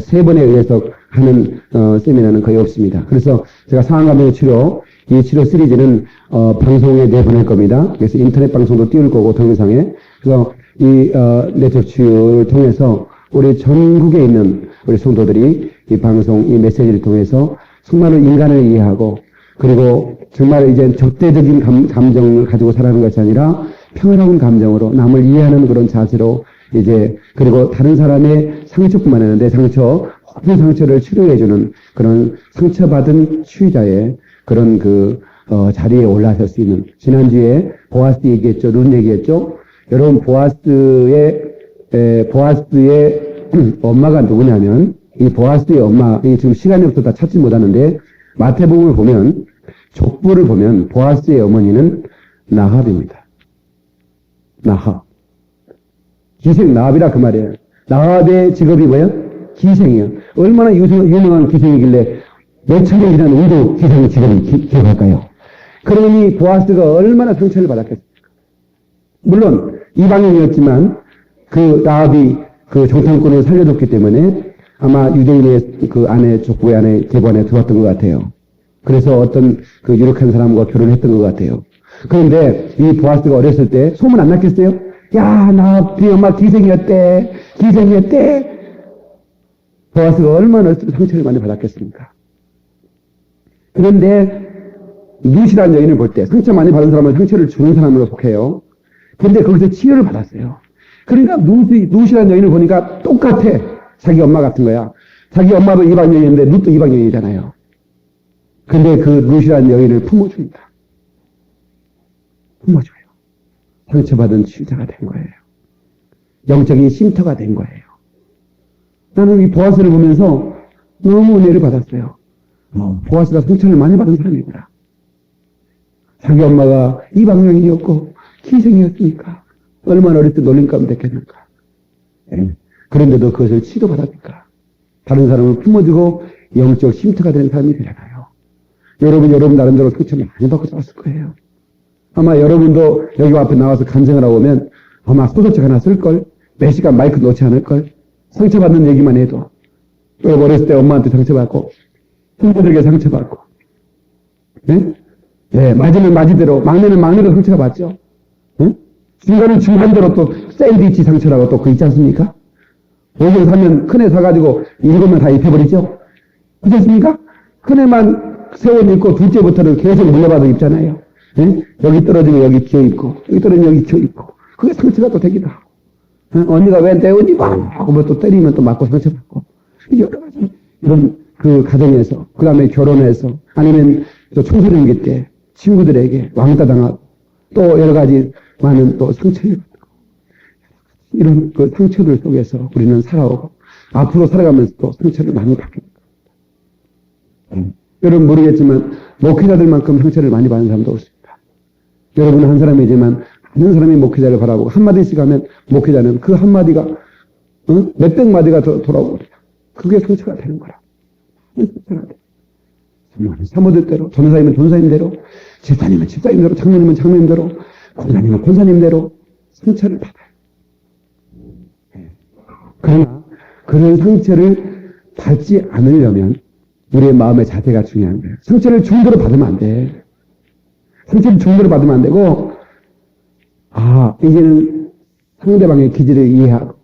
Speaker 1: 세 번에 의해서 하는 세미나는 거의 없습니다. 그래서 제가 상황감독 치료, 이 치료 시리즈는 방송에 내보낼 겁니다. 그래서 인터넷 방송도 띄울 거고 동영상에. 그래서 이 네트워크 치유를 통해서 우리 전국에 있는 우리 성도들이 이 방송, 이 메시지를 통해서 수많은 인간을 이해하고, 그리고 정말 이제 적대적인 감정을 가지고 살아가는 것이 아니라 평화로운 감정으로 남을 이해하는 그런 자세로 이제, 그리고 다른 사람의 상처뿐만 아니라 내 상처, 모든 상처를 치료해주는 그런 상처받은 치유자의 그런 자리에 올라설 수 있는, 지난주에 보아스 얘기했죠. 룬 얘기했죠. 여러분, 보아스의 엄마가 누구냐면, 이 보아스의 엄마, 지금 시간이 없어서 다 찾지 못하는데, 마태복음을 보면, 족보를 보면, 보아스의 어머니는 나합입니다. 나합. 기생, 나합이라 그 말이에요. 나합의 직업이 뭐예요? 기생이에요. 얼마나 유명한 기생이길래 몇 천에 일하는 우도 기생의 직업을 기억할까요? 그러니 보아스가 얼마나 상처를 받았겠습니까? 물론 이방인이었지만 그 나합이 그 정탐꾼을 살려줬기 때문에 아마 유대인의 그 안에 족보의 안에 계보 안에 들어왔던 것 같아요. 그래서 어떤 그 유력한 사람과 결혼했던 것 같아요. 그런데 이 보아스가 어렸을 때 소문 안 났겠어요? 야, 나합이 엄마 기생이었대. 보아스가 얼마나 상처를 많이 받았겠습니까? 그런데 룻이라는 여인을 볼 때 상처 많이 받은 사람은 상처를 주는 사람으로 속해요. 그런데 거기서 치유를 받았어요. 그러니까 룻이라는 여인을 보니까 똑같아. 자기 엄마 같은 거야. 자기 엄마도 이방 여인인데 룻도 이방 여인이잖아요. 근데 그 룻이라는 여인을 품어줍니다. 품어줘요. 상처받은 치유자가 된 거예요. 영적인 쉼터가 된 거예요. 나는 이 보아스를 보면서 너무 은혜를 받았어요. 보아스가 상처를 많이 받은 사람이구나. 자기 엄마가 이방여인이었고 기생이었으니까 얼마나 어릴 때 놀림감 됐겠는가. 그런데도 그것을 치료받았니까 다른 사람을 품어주고 영적 쉼터가 되는 사람이 되잖아요. 여러분 나름대로 상처를 많이 받고 살았을 거예요. 아마 여러분도 여기 앞에 나와서 간증을 하고 오면 아마 소설책 하나 쓸걸, 몇 시간 마이크 놓지 않을걸, 상처받는 얘기만 해도. 여러분 어렸을 때 엄마한테 상처받고 형제들에게 상처받고, 맞으면 맞이대로, 막내는 막내로 상처가 받죠. 중간은 중간대로 또 샌드위치 상처라고 또 그 있지 않습니까? 5개 사면 큰 애 사가지고 7명 다 입혀버리죠. 그렇지 않습니까? 큰 애만 새 옷 입고 둘째부터는 계속 물려받아 입잖아요. 여기 떨어지면 여기 기어 입고, 여기 떨어지면 여기 기어 입고. 그게 상처가 또 되기도 하고. 언니가 왜 내 옷 입어? 하고 뭐 또 때리면 또 맞고 상처받고. 여러 가지 이런 그 가정에서, 그 다음에 결혼해서, 아니면 또 청소년기 때 친구들에게 왕따 당하고, 또 여러 가지 많은 또 상처를 받고, 이런 그 상처들 속에서 우리는 살아오고, 앞으로 살아가면서 또 상처를 많이 받게 됩니다. 여러분 모르겠지만, 목회자들만큼 상처를 많이 받는 사람도 없습니다. 여러분은 한 사람이지만, 많은 사람이 목회자를 바라보고, 한마디씩 하면, 목회자는 그 한마디가, 몇백 마디가 더 돌아오고, 그게 상처가 되는 거라. 상처가 돼. 사모들대로, 전사님은 전사님대로, 집사님은 집사님대로, 장로님은 장로님대로, 권사님은 권사님대로 상처를 받아요. 그러나 그런 상처를 받지 않으려면 우리의 마음의 자세가 중요한 거예요. 상처를 중도로 받으면 안 돼. 상처를 중도로 받으면 안 되고, 이제는 상대방의 기질을 이해하고,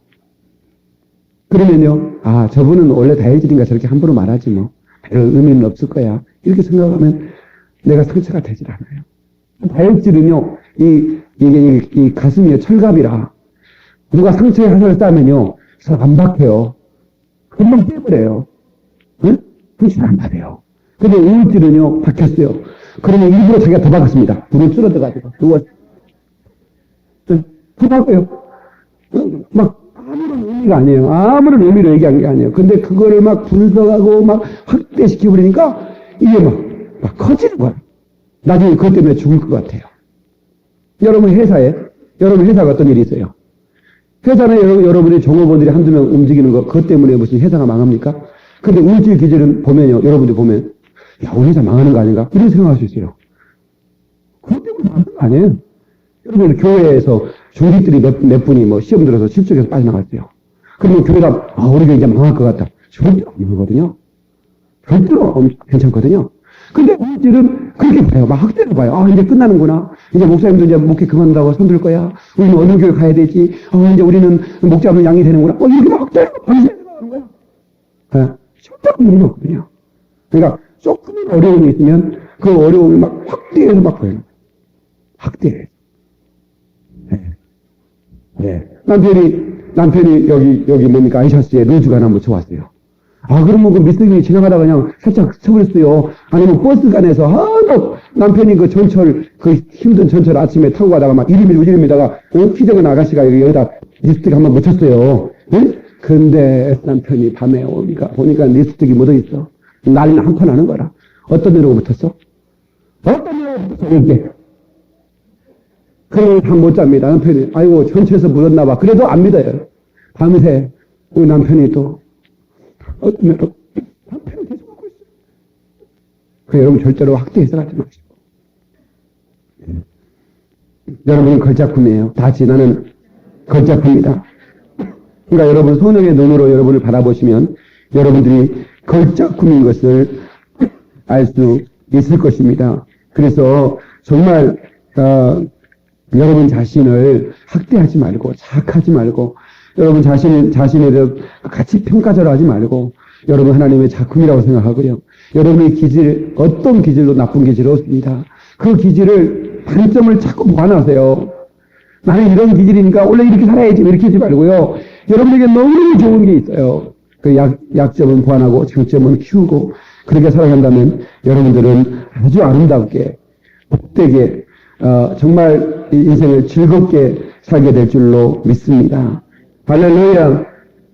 Speaker 1: 그러면요, 저분은 원래 다혈질인가 저렇게 함부로 말하지 뭐. 별 의미는 없을 거야. 이렇게 생각하면 내가 상처가 되질 않아요. 다혈질은요, 이 가슴이 철갑이라, 누가 상처에 화살을 쏴면요, 잘 안 박혀요. 금방 떼버려요. 상처를 안 받아요. 근데 우울질은요, 박혔어요. 그러면 일부러 자기가 더 박았습니다. 불을 줄어들어가지고. 더 박아요. 막, 아무런 의미가 아니에요. 아무런 의미로 얘기한 게 아니에요. 근데 그거를 막 분석하고 막 확대시켜버리니까 이게 막 커지는 거야. 나중에 그것 때문에 죽을 것 같아요. 여러분 회사가 어떤 일이 있어요? 회사는 여러분의 종업원들이 한두 명 움직이는 거, 그것 때문에 무슨 회사가 망합니까? 근데 우울질 기질은 보면요, 여러분들이 보면, 야, 우리 회사 망하는 거 아닌가? 이런 생각할 수 있어요. 그것 때문에 망하는 거 아니에요. 여러분 교회에서 중직들이 몇 분이 뭐 시험 들어서 실족해서 빠져나갔어요. 그러면 교회가, 우리 교회 이제 망할 것 같다. 절대로 안 그러거든요. 절대로 괜찮거든요. 근데 우리들은 그렇게 봐요. 막 학대로 봐요. 이제 끝나는구나. 이제 목사님도 이제 목회 그만둔다고 손들 거야. 우리는 어느 교회 가야 되지. 이제 우리는 목자 없는 양이 되는구나. 이렇게 막 학대로 하는 거야. 절대로 그런 게 없거든요. 그러니까 조금의 어려움이 있으면 그 어려움이 막 확대해서 막 보여요. 확대해. 남편이 여기 뭡니까? 아이샤스에 루즈가 하나 묻혀왔어요. 그러면 그 미쓰기 지나가다가 그냥 살짝 서버렸어요. 아니면 버스 안에서, 남편이 그 전철, 그 힘든 전철 아침에 타고 가다가 막 이리밀다가, 피정은 아가씨가 여기다 립스틱 한번 묻혔어요. 근데 남편이 밤에 보니까 립스틱이 묻어있어. 난리는 한판 나는 거라. 어떤 데로 묻혔어? 이렇게. 그러면 잠 못 잡니다. 남편이. 아이고, 전철에서 묻었나봐. 그래도 안 믿어요. 밤새, 우리 남편이 또, 어떤 데로, 남편은 계속 먹고 있어요. 여러분 절대로 확대해서 가지 마시고. 여러분은 걸작품이에요. 다 지나는 걸작품입니다. 그러니까 여러분 성령의 눈으로 여러분을 바라보시면 여러분들이 걸작품인 것을 알 수 있을 것입니다. 그래서 정말 여러분 자신을 학대하지 말고 자학하지 말고 여러분 자신에 대해서 같이 평가절하 하지 말고 여러분 하나님의 작품이라고 생각하고요. 여러분의 기질, 어떤 기질도 나쁜 기질 없습니다. 그 기질을 단점을 자꾸 보완하세요. 나는 이런 기질이니까 원래 이렇게 살아야지 이렇게 하지 말고요. 여러분에게 너무 좋은 게 있어요. 그 약점은 보완하고 장점은 키우고 그렇게 살아간다면 여러분들은 아주 아름답게 복되게 정말 인생을 즐겁게 살게 될 줄로 믿습니다. 할렐루야.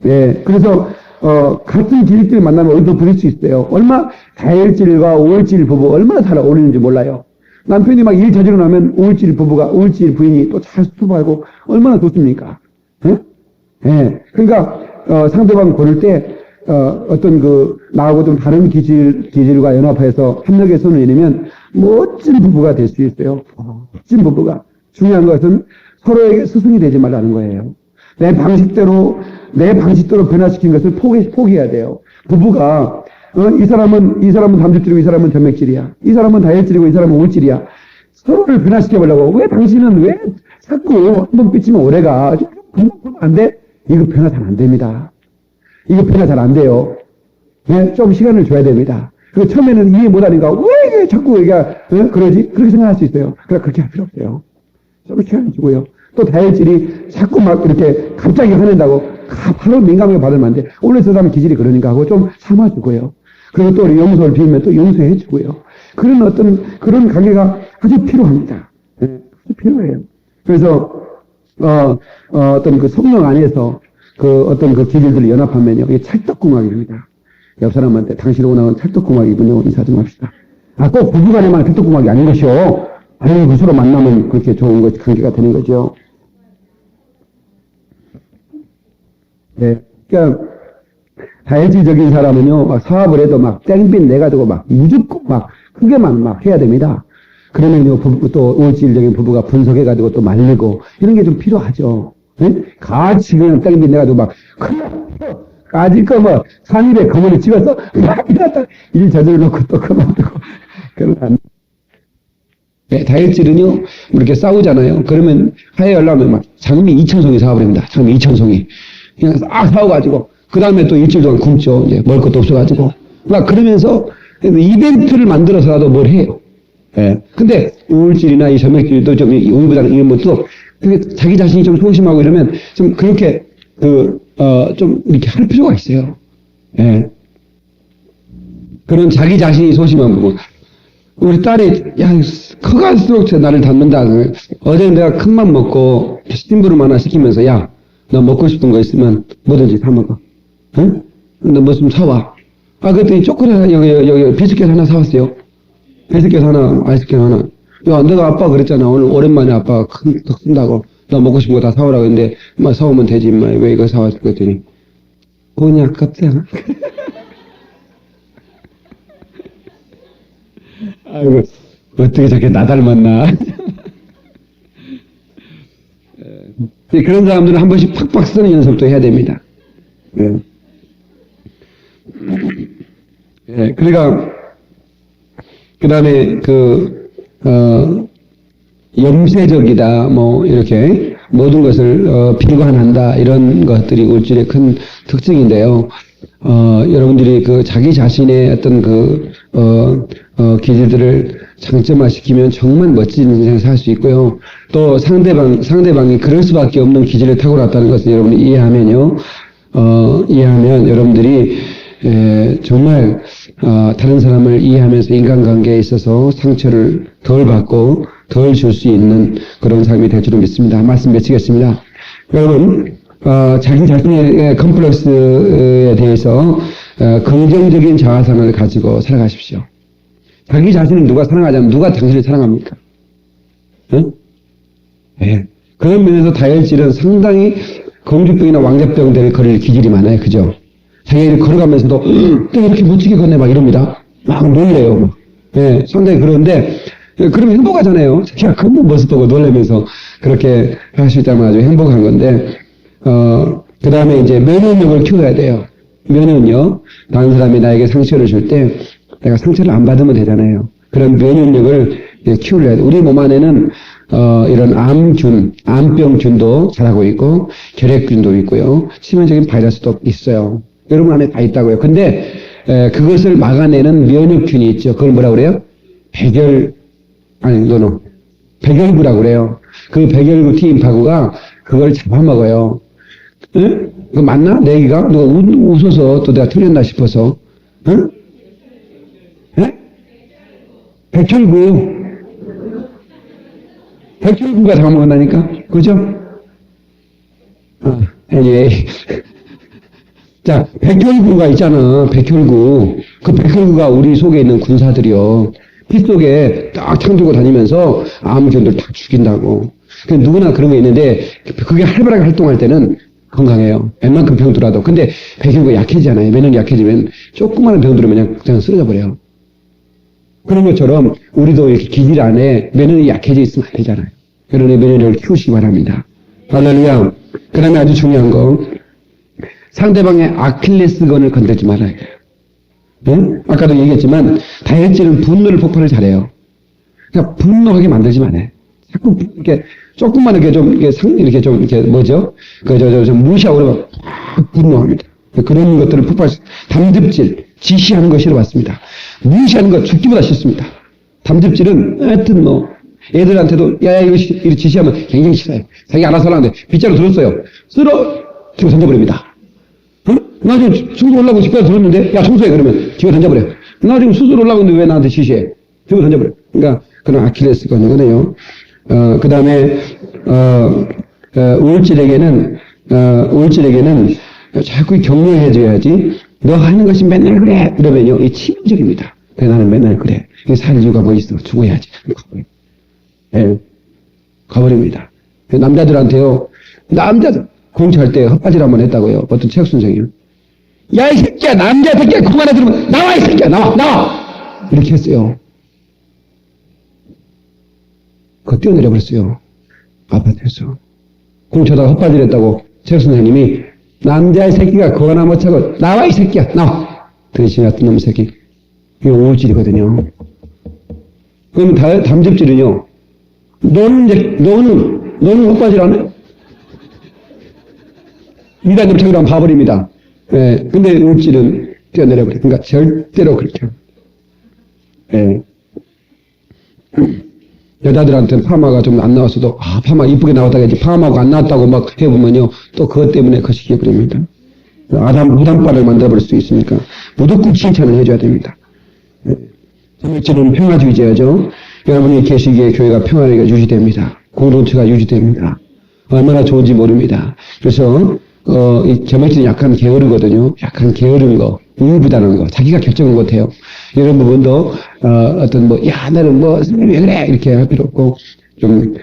Speaker 1: 네. 그래서 같은 기질끼리 만나면 어디서 부릴 수 있어요. 다혈질과 우울질 부부 얼마나 잘 어울리는지 몰라요. 남편이 막 일 저지르고 나면 우울질 부인이 또 잘 수습하고 얼마나 좋습니까? 예? 그러니까 상대방 고를 때 어떤 나하고 좀 다른 기질과 연합해서 협력의 손을 내리면 멋진 부부가 될 수 있어요. 멋진 부부가. 중요한 것은 서로에게 스승이 되지 말라는 거예요. 내 방식대로 변화시킨 것을 포기해야 돼요. 부부가 이 사람은 담즙질이고 이 사람은 점액질이야. 이 사람은 다혈질이고 이 사람은 우울질이야. 서로를 변화시켜보려고 왜 당신은 왜 자꾸 한 번 삐치면 오래가 안 돼? 이거 변화 잘 안 됩니다. 이거 변화 잘 안 돼요. 네? 좀 시간을 줘야 됩니다. 그 처음에는 이해 못하니까 왜 이게 자꾸 얘가 그러지? 그렇게 생각할 수 있어요. 그렇게 할 필요 없어요. 좀 시간을 주고요. 또 다혈질이 자꾸 막 이렇게 갑자기 화낸다고 바로 민감하게 받으면 안 돼. 원래 저 사람 기질이 그러니까 하고 좀 참아주고요. 그리고 또 우리 용서를 비우면 또 용서해주고요. 그런 관계가 아주 필요합니다. 네, 아주 필요해요. 그래서 어떤 그 성령 안에서 어떤 그 기질들을 연합하면요. 이게 찰떡궁합입니다. 옆 사람한테 당신 오고 나온 찰떡궁합이군요. 인사 좀 합시다. 꼭 부부간에만 찰떡궁합이 아닌 것이요. 아니, 서로 만나면 그렇게 좋은 관계가 되는 거죠. 네. 그러니까, 다혈질적인 사람은요, 막 사업을 해도 막 땡빈 내가지고 막 무조건 막 크게만 막 해야 됩니다. 그러면요, 또 우울질적인 부부가 분석해가지고 또 말리고, 이런 게 좀 필요하죠. 네? 같이 그냥 땡빈 내가지고 막, 까질 거 뭐, 3일에 거머리 찍어서 막 이러다 일 저질러 놓고 또 그만두고, 그런 안 네, 다혈질은요, 이렇게 싸우잖아요. 그러면 화해하려면 막 장미 2,000송이 사와버립니다. 장미 2,000송이. 그냥 싹 사와가지고, 그 다음에 또 일주일 동안 굶죠. 이제 먹을 것도 없어가지고. 막 그러면서 이벤트를 만들어서라도 뭘 해요. 예. 근데 우울질이나 이 점액질도 좀, 우울보다는 이런 것도 자기 자신이 좀 소심하고 이러면 좀 그렇게 좀 이렇게 할 필요가 있어요. 예. 그런 자기 자신이 소심한 부분. 우리 딸이, 커갈수록 나를 닮는다. 어제는 내가 큰맘 먹고, 스팀브룸 하나 시키면서, 너 먹고 싶은 거 있으면 뭐든지 사먹어. 응? 너 뭐 좀 사와. 그랬더니 초콜릿, 여기 비스켓 하나 사왔어요. 비스켓 하나, 아이스크림 하나. 내가 아빠 그랬잖아. 오늘 오랜만에 아빠가 턱 쓴다고. 너 먹고 싶은 거 다 사오라고 했는데, 사오면 되지, 왜 이거 사왔을 그랬더니. 돈이 아깝지 않아? 아이고, 어떻게 저렇게 나 닮았나. 그런 사람들은 한 번씩 팍팍 쓰는 연습도 해야 됩니다. 예. 예, 그러니까, 그 다음에, 염세적이다, 뭐, 이렇게, 모든 것을, 비관한다, 이런 것들이 울줄의 큰 특징인데요. 여러분들이 자기 자신의 어떤 기질들을 장점화시키면 정말 멋진 인생을 살 수 있고요. 또 상대방이 그럴 수밖에 없는 기질을 타고났다는 것을 여러분이 이해하면요. 이해하면 여러분들이 정말 다른 사람을 이해하면서 인간관계에 있어서 상처를 덜 받고 덜 줄 수 있는 그런 삶이 될 줄로 믿습니다. 말씀 마치겠습니다. 여러분 자기 자신의 컴플렉스에 대해서 긍정적인 자아상을 가지고 살아가십시오. 자기 자신을 누가 사랑하자면 누가 당신을 사랑합니까? 응? 네. 그런 면에서 다혈질은 상당히 공주병이나 왕자병 될 거릴 기질이 많아요. 그죠? 자기가 걸어가면서도 또 이렇게 멋지게 걷네 막 이럽니다. 막 놀래요. 막. 네, 상당히 그런데 그러면 행복하잖아요. 자기가 걷는 모습 보고 놀라면서 그렇게 할 수 있다면 아주 행복한 건데 그 다음에 이제 면역력을 키워야 돼요. 면역력. 다른 사람이 나에게 상처를 줄 때 내가 상처를 안 받으면 되잖아요. 그런 면역력을 키우려야 돼요. 우리 몸 안에는 이런 암병균도 자라고 있고 결핵균도 있고요. 치명적인 바이러스도 있어요. 여러분 안에 다 있다고요. 근데 그것을 막아내는 면역균이 있죠. 그걸 뭐라고 그래요? 백열구라고 그래요. 그 백열구 T인파구가 그걸 잡아먹어요. 응? 그거 맞나? 내 얘기가? 누가 웃어서 또 내가 틀렸나 싶어서. 응? 예? 백혈구가 잡아먹는다니까? 그죠? anyway. 자, 백혈구가 있잖아. 백혈구. 그 백혈구가 우리 속에 있는 군사들이요. 피 속에 딱 창들고 다니면서 암균들 다 죽인다고. 누구나 그런 게 있는데, 그게 활발하게 활동할 때는 건강해요. 웬만큼 병들어도. 근데 백혈구가 약해지잖아요. 면역이 약해지면 조그마한 병 들으면 그냥 쓰러져 버려요. 그런 것처럼 우리도 이렇게 기질 안에 면역이 약해져 있으면 안 되잖아요. 그러니 면역력을 키우시기 바랍니다. 할렐루야. 그 다음에 아주 중요한 거. 상대방의 아킬레스건을 건들지 말아야 돼요. 응? 아까도 얘기했지만 다혈질은 분노를 폭발을 잘해요. 그러니까 분노하게 만들지 말아요. 자꾸 이렇게 조금만 이렇게 좀 이렇게 뭐죠? 좀 무시하고 그러면 막 분노합니다. 그런 것들을 담즙질, 지시하는 거 싫어봤습니다. 무시하는 거 죽기보다 싫습니다. 담즙질은 하여튼 애들한테도 이거 지시하면 굉장히 싫어요. 자기 알아서 하는데 빗자루 들었어요. 들고 던져버립니다. 응? 나 지금 청소 올라고 빗자루 들었는데 야 청소해 그러면 뒤로 던져버려. 나 지금 수술 올라고 있는데 왜 나한테 지시해? 들고 던져버려. 그러니까 그런 아킬레스건이 거네요. 그 다음에 우울질에게는 자꾸 격려해줘야지. 너 하는 것이 맨날 그래. 이러면요, 이 치명적입니다. 그래, 나는 맨날 그래. 살 이유가 뭐 있어. 죽어야지. 가버립니다. 남자들한테요, 공치할 때 헛바질 한번 했다고요. 어떤 체육 선생님. 야, 이 새끼야, 남자 새끼야, 그만해 들으면, 나와, 이 새끼야, 나와! 이렇게 했어요. 그거 뛰어내려버렸어요. 아파트에서. 공쳐다가 헛바질 했다고 체육 선생님이 남자의 새끼가 그거 하나 못 차고 나와 이 새끼야 나와. 드레싱 같은 놈 새끼. 이게 우울질이거든요. 그러면 담즙질은요. 너는 헛바질 안 해? 이단점 차기로 한번 봐버립니다. 예. 근데 우울질은 뛰어내려버려. 그러니까 절대로 그렇게 합니다. 예. 여자들한테는 파마가 좀 안 나왔어도, 파마 이쁘게 나왔다고 했지, 파마가 안 나왔다고 막 해보면요, 또 그것 때문에 거시기해버립니다. 무당발을 만들어버릴 수 있으니까, 무조건 칭찬을 해줘야 됩니다. 삼일절은 평화주의자죠. 여러분이 계시기에 교회가 평화가 유지됩니다. 공동체가 유지됩니다. 얼마나 좋은지 모릅니다. 그래서, 이 점액질은 약간 게으르거든요. 약간 게으른 거, 우유부단한 거, 자기가 결정한 것 같아요. 이런 부분도, 나는 왜 그래! 이렇게 할 필요 없고,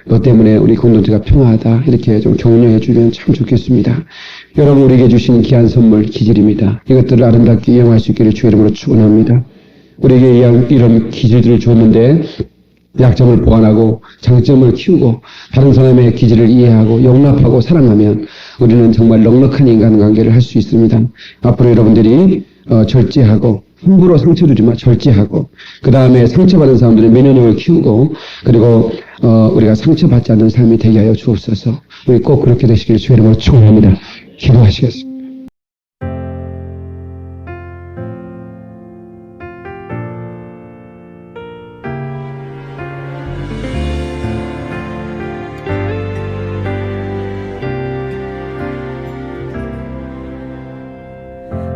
Speaker 1: 너 때문에 우리 공동체가 평화하다. 이렇게 좀 격려해 주면 참 좋겠습니다. 여러분, 우리에게 주신 귀한 선물, 기질입니다. 이것들을 아름답게 이용할 수 있기를 주의 이름으로 축원합니다. 우리에게 이런 기질들을 줬는데, 약점을 보완하고 장점을 키우고 다른 사람의 기질을 이해하고 용납하고 사랑하면 우리는 정말 넉넉한 인간관계를 할 수 있습니다. 앞으로 여러분들이 절제하고 함부로 상처 주지만 절제하고 그 다음에 상처받은 사람들의 면역력을 키우고 그리고 우리가 상처받지 않는 삶이 되게 하여 주옵소서. 우리 꼭 그렇게 되시길 주의 이름으로 축원합니다. 기도하시겠습니다.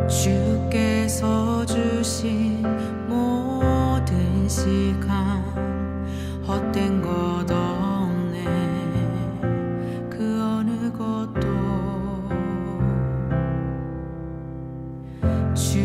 Speaker 3: 주께서 주신 모든 시간 헛된 것 없네 그 어느 것도 주